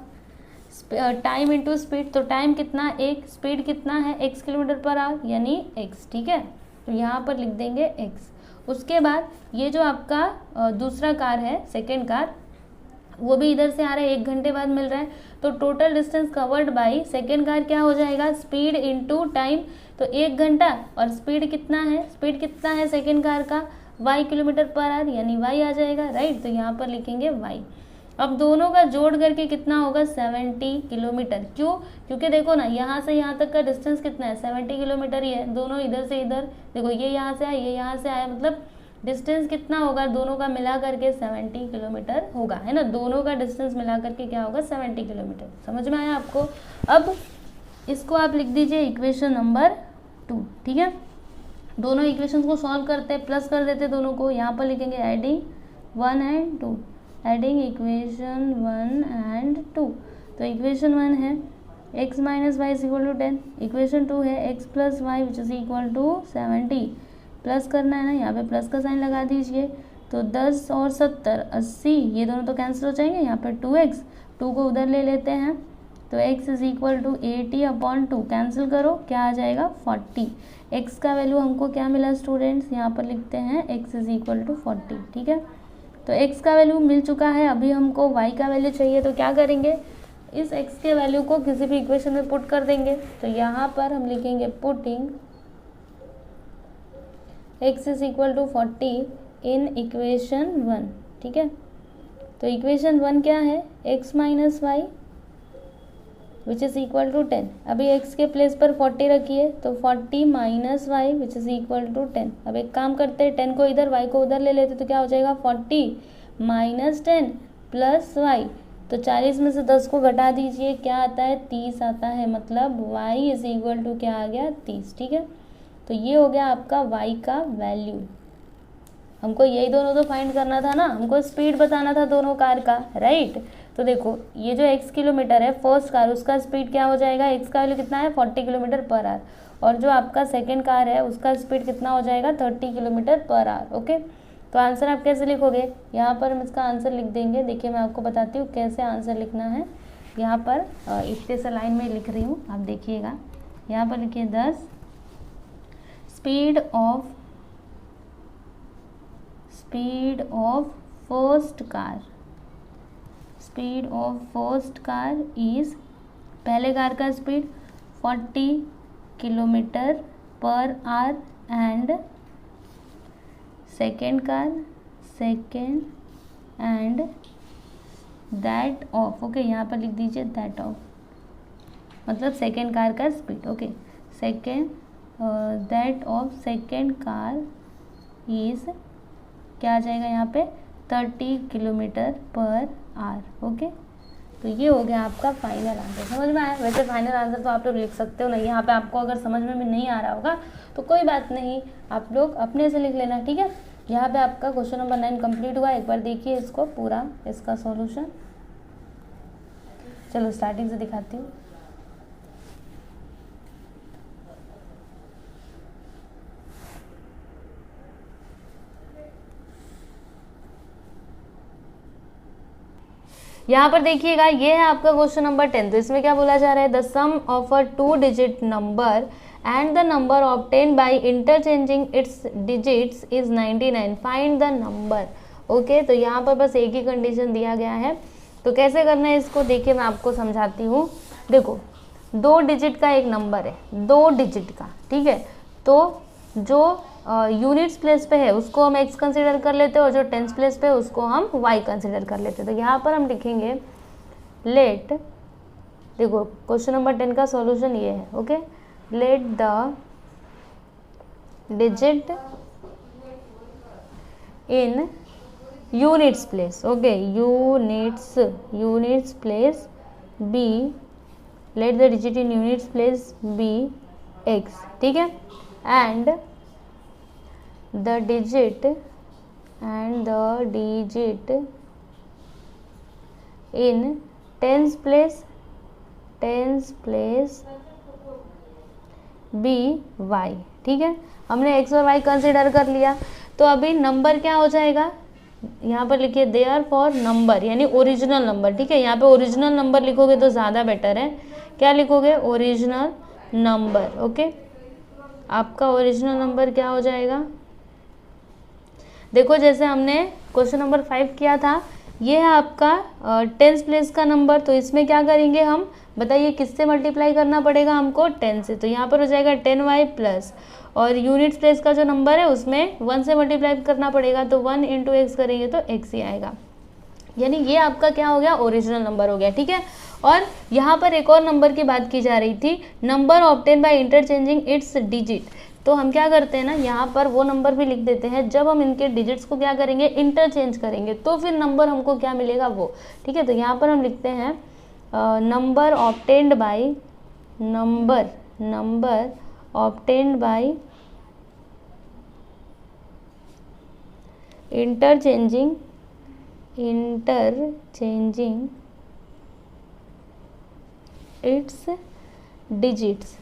टाइम इनटू स्पीड, तो टाइम कितना 1, स्पीड कितना है x किलोमीटर पर आवर यानी x, ठीक है। तो यहाँ पर लिख देंगे x। उसके बाद ये जो आपका दूसरा कार है, सेकेंड कार, वो भी इधर से आ रहा है, 1 घंटे बाद मिल रहा है, तो total distance covered by second car क्या हो जाएगा, स्पीड इनटू टाइम, तो 1 घंटा, और स्पीड कितना है सेकेंड कार का, y किलोमीटर पर आवर यानी y आ जाएगा, राइट। तो यहाँ पर लिखेंगे y। अब दोनों का जोड़ करके कितना होगा 70 किलोमीटर। क्यों? क्योंकि देखो ना यहाँ से यहाँ तक का डिस्टेंस कितना है 70 किलोमीटर ही है। दोनों इधर से इधर, देखो ये यहाँ से आया, ये यहाँ से आया, मतलब डिस्टेंस कितना होगा दोनों का मिला करके 70 किलोमीटर होगा, है ना। दोनों का डिस्टेंस मिला करके क्या होगा 70 किलोमीटर। समझ में आया आपको? अब इसको आप लिख दीजिए इक्वेशन नंबर 2, ठीक है। दोनों इक्वेशन को सॉल्व करते हैं, प्लस कर देते हैं दोनों को। यहाँ पर लिखेंगे adding 1 and 2, adding equation 1 and 2। तो इक्वेशन 1 है x minus y is equal to 10, equation 2 है x plus y which is equal to 70। Plus करना है ना, यहाँ पे प्लस का साइन लगा दीजिए। तो 10 और 70 80, ये दोनों तो कैंसिल हो जाएंगे। यहाँ पर 2x, 2 को उधर ले लेते हैं, तो x is equal to 80/2, cancel करो, क्या आ जाएगा 40। x का वैल्यू हमको क्या मिला स्टूडेंट्स, यहाँ पर लिखते हैं x इज इक्वल टू 40, ठीक है। तो x का वैल्यू मिल चुका है, अभी हमको y का वैल्यू चाहिए। तो क्या करेंगे, इस x के वैल्यू को किसी भी इक्वेशन में पुट कर देंगे। तो यहाँ पर हम लिखेंगे putting x is equal to 40 in equation 1, ठीक है। तो इक्वेशन 1 क्या है, x minus y which is equal to 10। अभी x के प्लेस पर 40 रखिए, तो 40 minus y which is equal to 10। अब एक काम करते हैं, 10 को इधर y को उधर ले लेते, तो क्या हो जाएगा 40 माइनस 10 प्लस वाई। तो 40 में से 10 को घटा दीजिए, क्या आता है 30 आता है, मतलब y इज इक्वल टू क्या आ गया 30, ठीक है। तो ये हो गया आपका y का वैल्यू। हमको यही दोनों तो फाइंड करना था ना, हमको स्पीड बताना था दोनों कार का, राइट। तो देखो ये जो x किलोमीटर है फर्स्ट कार, उसका स्पीड क्या हो जाएगा, x का वैल्यू कितना है 40 किलोमीटर पर आवर, और जो आपका सेकंड कार है उसका स्पीड कितना हो जाएगा 30 किलोमीटर पर आवर। ओके, तो आंसर आप कैसे लिखोगे, यहाँ पर हम इसका आंसर लिख देंगे। देखिए मैं आपको बताती हूँ कैसे आंसर लिखना है। यहाँ पर इतने से लाइन में लिख रही हूँ, आप देखिएगा। यहाँ पर लिखिए 10 speed of first car is, पहले कार का speed 40 kilometre per our and second and that of, okay यहाँ पर लिख दीजिए दैट ऑफ, मतलब सेकेंड कार का speed. Okay, that of second car is क्या आ जाएगा यहाँ पे 30 किलोमीटर पर आवर। ओके, तो ये हो गया आपका फाइनल आंसर। समझ में आया? वैसे फाइनल आंसर तो आप लोग लिख सकते हो ना, यहाँ पे आपको अगर समझ में भी नहीं आ रहा होगा तो कोई बात नहीं, आप लोग अपने से लिख लेना, ठीक है। यहाँ पे आपका क्वेश्चन नंबर 9 कंप्लीट हुआ। एक बार देखिए इसको पूरा, इसका सॉल्यूशन। चलो स्टार्टिंग से दिखाती हूँ। यहाँ पर देखिएगा, ये है आपका क्वेश्चन नंबर 10। तो इसमें क्या बोला जा रहा है, the sum of a 2 digit number and the number obtain by interchanging its digits is 99, find the number. Okay, तो यहाँ पर बस एक ही कंडीशन दिया गया है। तो कैसे करना है इसको, देखिए मैं आपको समझाती हूँ। देखो 2 डिजिट का एक नंबर है, 2 डिजिट का, ठीक है। तो जो यूनिट्स प्लेस पे है उसको हम x कंसिडर कर लेते हैं, और जो टेंस प्लेस पे है उसको हम y कंसिडर कर लेते हैं। तो यहाँ पर हम लिखेंगे लेट, देखो क्वेश्चन नंबर 10 का सॉल्यूशन ये है। Okay, let the digit in units place, okay units place be, let the digit in units place be x, ठीक है। And the digit in tens place b y, ठीक है। हमने x और y consider कर लिया। तो अभी नंबर क्या हो जाएगा, यहाँ पर लिखिए देयर फॉर नंबर, यानी ओरिजिनल नंबर, ठीक है। यहाँ पे ओरिजिनल नंबर लिखोगे तो ज़्यादा बेटर है। क्या लिखोगे, ओरिजिनल नंबर। ओके, आपका ओरिजिनल नंबर क्या हो जाएगा, देखो जैसे हमने क्वेश्चन नंबर 5 किया था, ये है आपका टेंस प्लेस का नंबर। तो इसमें क्या करेंगे हम, बताइए किससे मल्टीप्लाई करना पड़ेगा हमको, 10 से। तो यहाँ पर हो जाएगा 10y प्लस, और यूनिट्स प्लेस का जो नंबर है उसमें 1 से मल्टीप्लाई करना पड़ेगा, तो 1 × x करेंगे तो x ही आएगा। यानी ये आपका क्या हो गया, ओरिजिनल नंबर हो गया, ठीक है। और यहाँ पर एक और नंबर की बात की जा रही थी, number obtain by interchanging its digit. तो हम क्या करते हैं ना, यहाँ पर वो नंबर भी लिख देते हैं, जब हम इनके डिजिट्स को क्या करेंगे, इंटरचेंज करेंगे, तो फिर नंबर हमको क्या मिलेगा वो, ठीक है। तो यहाँ पर हम लिखते हैं number obtained by interchanging its digits.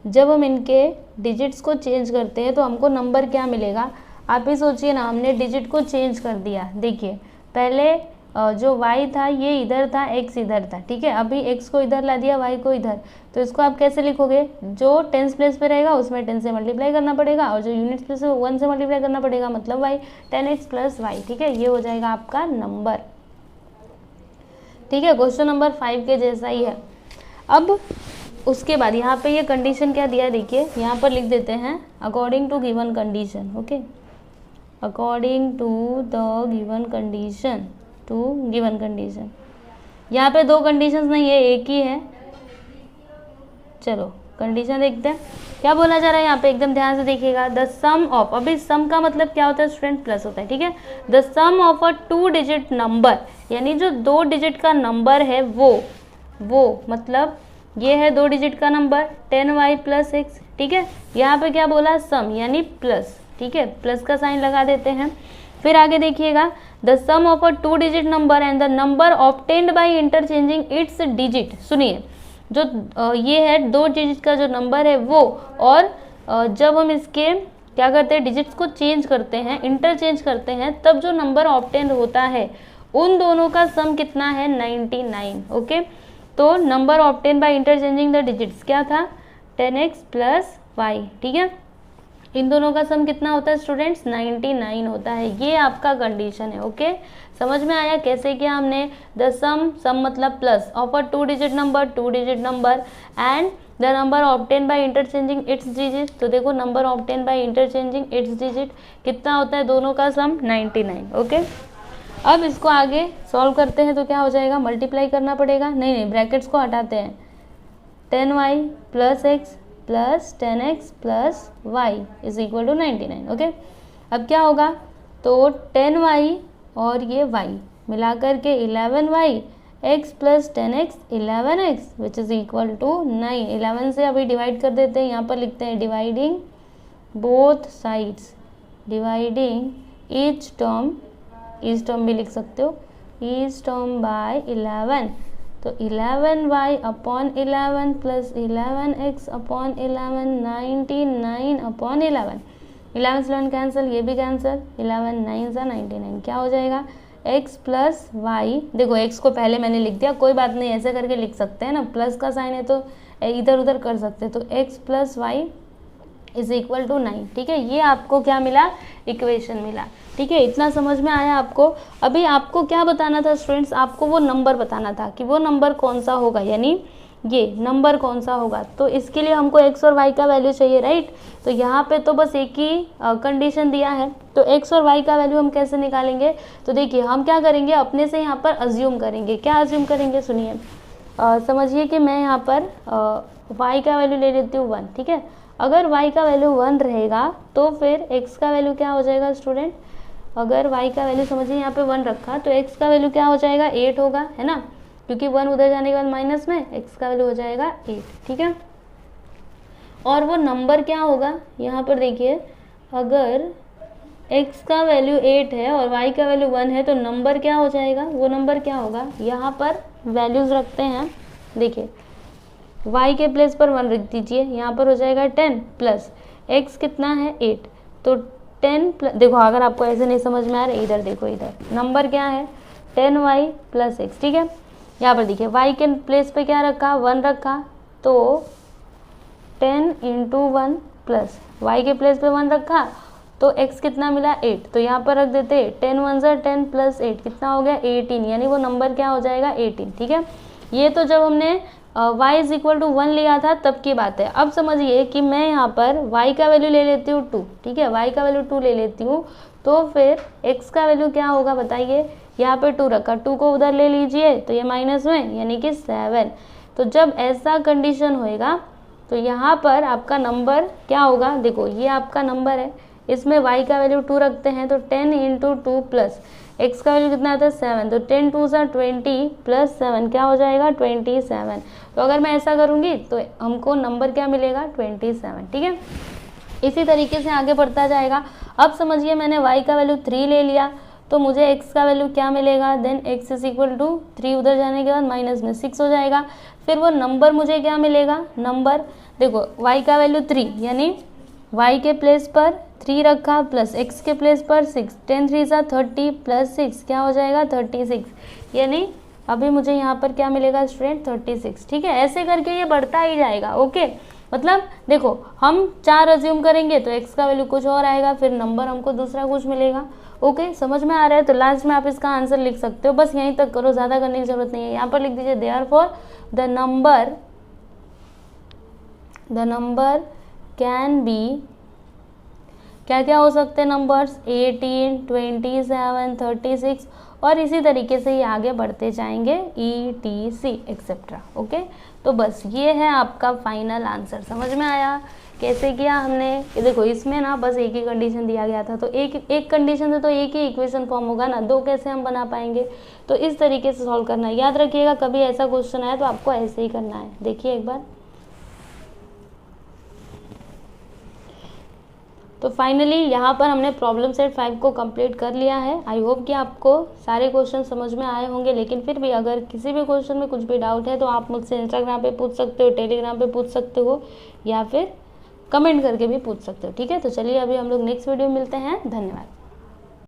जब हम इनके डिजिट्स को चेंज करते हैं तो हमको नंबर क्या मिलेगा, आप ही सोचिए ना, हमने डिजिट को चेंज कर दिया। देखिए पहले जो y था ये इधर था, x इधर था, ठीक है। अभी x को इधर ला दिया, y को इधर, तो इसको आप कैसे लिखोगे, जो टेंस प्लेस पे रहेगा उसमें 10 से मल्टीप्लाई करना पड़ेगा, और जो यूनिट्स प्लेस है 1 से मल्टीप्लाई करना पड़ेगा, मतलब y 10x प्लस y, ठीक है। ये हो जाएगा आपका नंबर, ठीक है। क्वेश्चन नंबर 5 के जैसा ही है। अब उसके बाद यहाँ पे ये कंडीशन क्या दिया है, देखिए यहाँ पर लिख देते हैं according to given condition, okay, according to the given condition. यहाँ पे दो कंडीशंस नहीं है, एक ही है। चलो कंडीशन देखते हैं क्या बोला जा रहा है यहाँ पे, एकदम ध्यान से देखिएगा। द सम ऑफ, अभी सम का मतलब क्या होता है स्टूडेंट, प्लस होता है, ठीक है। The sum of a 2 digit number, यानी जो 2 डिजिट का नंबर है वो मतलब ये है 2 डिजिट का नंबर 10y प्लस x, ठीक है। यहाँ पे क्या बोला, सम यानी प्लस, ठीक है, प्लस का साइन लगा देते हैं। फिर आगे देखिएगा, the sum of a 2 digit number and the number obtained by interchanging its digit. सुनिए, जो ये है 2 डिजिट का जो नंबर है वो, और जब हम इसके क्या करते हैं, डिजिट्स को चेंज करते हैं, इंटरचेंज करते हैं, तब जो नंबर ऑब्टेन होता है उन दोनों का सम कितना है, 99, ओके। तो number obtain by interchanging the digits क्या था, 10x प्लस y, ठीक है। इन दोनों का सम कितना होता है स्टूडेंट्स, 99 होता है। ये आपका कंडीशन है, ओके। समझ में आया कैसे किया हमने, द सम मतलब plus of a 2 digit number and the number obtain by interchanging its digit. तो देखो number obtain by interchanging its digit कितना होता है, दोनों का सम 99, ओके। अब इसको आगे सॉल्व करते हैं तो क्या हो जाएगा, मल्टीप्लाई करना पड़ेगा, नहीं ब्रैकेट्स को हटाते हैं, 10y plus x plus 10x plus y is equal to 99, okay. अब क्या होगा, तो 10y और ये y मिला करके 11y, x plus 10x 11x which is equal to 9। 11 से अभी डिवाइड कर देते हैं, यहाँ पर लिखते हैं dividing both sides, dividing each term भी लिख सकते हो, ईच टर्म बाय 11। तो 11y upon 11 plus 11x upon 11, 99 upon 11। 11 से 11 कैंसिल, ये भी कैंसिल, 11 9 से 99, क्या हो जाएगा, x प्लस वाई। देखो x को पहले मैंने लिख दिया, कोई बात नहीं, ऐसे करके लिख सकते हैं ना, प्लस का साइन है तो इधर उधर कर सकते हैं। तो x plus y is equal to 9, ठीक है। ये आपको क्या मिला, इक्वेशन मिला, ठीक है। इतना समझ में आया आपको। अभी आपको क्या बताना था स्टूडेंट्स, आपको वो नंबर बताना था कि वो नंबर कौन सा होगा, यानी ये नंबर कौन सा होगा। तो इसके लिए हमको x और y का वैल्यू चाहिए, राइट। तो यहाँ पे तो बस एक ही कंडीशन दिया है, तो x और y का वैल्यू हम कैसे निकालेंगे। तो देखिए हम क्या करेंगे, अपने से यहाँ पर अज्यूम करेंगे। क्या अज्यूम करेंगे, सुनिए, समझिए कि मैं यहाँ पर y का वैल्यू ले लेती हूँ 1, ठीक है। अगर y का वैल्यू 1 रहेगा तो फिर x का वैल्यू क्या हो जाएगा स्टूडेंट, अगर y का वैल्यू समझिए यहाँ पे 1 रखा तो x का वैल्यू क्या हो जाएगा, 8 होगा, है ना, क्योंकि 1 उधर जाने के बाद माइनस में x का वैल्यू हो जाएगा 8, ठीक है। और वो नंबर क्या होगा, यहाँ पर देखिए, अगर x का वैल्यू 8 है और y का वैल्यू 1 है तो नंबर क्या हो जाएगा, वो नंबर क्या होगा, यहाँ पर वैल्यूज रखते हैं। देखिए y के प्लेस पर 1 रख दीजिए, यहाँ पर हो जाएगा 10 प्लस x कितना है 8, तो 10 प्लस, देखो अगर आपको ऐसे नहीं समझ में आ रहा है, इधर देखो, इधर नंबर क्या है 10y प्लस x, ठीक है। यहाँ पर देखिए y के प्लेस पे क्या रखा, 1 रखा, तो 10 इंटू 1 प्लस y के प्लेस पे 1 रखा तो x कितना मिला 8, तो यहाँ पर रख देते 10 1 ज़ा 10 प्लस 8 कितना हो गया 18, यानी वो नंबर क्या हो जाएगा 18, ठीक है। ये तो जब हमने y इज इक्वल टू 1 लिया था तब की बात है। अब समझिए कि मैं यहाँ पर y का वैल्यू ले लेती हूँ 2, ठीक है, y का वैल्यू 2 ले लेती हूँ, तो फिर x का वैल्यू क्या होगा बताइए, यहाँ पे 2 रखा, 2 को उधर ले लीजिए तो ये माइनस में यानी कि 7। तो जब ऐसा कंडीशन होएगा तो यहाँ पर आपका नंबर क्या होगा, देखो ये आपका नंबर है, इसमें y का वैल्यू 2 रखते हैं तो 10 इंटू 2 प्लस x का वैल्यू कितना आता है 7, तो 10 2 सा 20 प्लस 7 क्या हो जाएगा 27। तो अगर मैं ऐसा करूँगी तो हमको नंबर क्या मिलेगा 27, ठीक है। इसी तरीके से आगे बढ़ता जाएगा। अब समझिए मैंने y का वैल्यू 3 ले लिया तो मुझे x का वैल्यू क्या मिलेगा, then x is equal to 3 उधर जाने के बाद माइनस में 6 हो जाएगा। फिर वो नंबर मुझे क्या मिलेगा, नंबर देखो y का वैल्यू 3 यानी y के प्लेस पर 3 रखा प्लस x के प्लेस पर 6, 10 3 सा 30 प्लस 6 क्या हो जाएगा 36, यानी अभी मुझे यहाँ पर क्या मिलेगा स्टूडेंट 36, ठीक है। ऐसे करके ये बढ़ता ही जाएगा, ओके। मतलब देखो हम 4 अज्यूम करेंगे तो x का वैल्यू कुछ और आएगा, फिर नंबर हमको दूसरा कुछ मिलेगा, ओके। समझ में आ रहा है, तो लास्ट में आप इसका आंसर लिख सकते हो, बस यहीं तक करो, ज़्यादा करने की जरूरत नहीं है। यहाँ पर लिख दीजिए therefore the number can be, क्या क्या हो सकते हैं नंबर्स 18, 27, 36 और इसी तरीके से ये आगे बढ़ते जाएंगे ETC एक्सेट्रा, ओके। तो बस ये है आपका फाइनल आंसर। समझ में आया कैसे किया हमने, ये देखो इसमें ना बस एक ही कंडीशन दिया गया था, तो एक कंडीशन से तो एक ही इक्वेशन फॉर्म होगा ना, 2 कैसे हम बना पाएंगे। तो इस तरीके से सॉल्व करना है, याद रखिएगा कभी ऐसा क्वेश्चन आए तो आपको ऐसे ही करना है। देखिए एक बार, तो फाइनली यहाँ पर हमने प्रॉब्लम सेट 5 को कंप्लीट कर लिया है। आई होप कि आपको सारे क्वेश्चन समझ में आए होंगे, लेकिन फिर भी अगर किसी भी क्वेश्चन में कुछ भी डाउट है तो आप मुझसे इंस्टाग्राम पे पूछ सकते हो, टेलीग्राम पे पूछ सकते हो या फिर कमेंट करके भी पूछ सकते हो, ठीक है। तो चलिए अभी हम लोग नेक्स्ट वीडियो में मिलते हैं, धन्यवाद।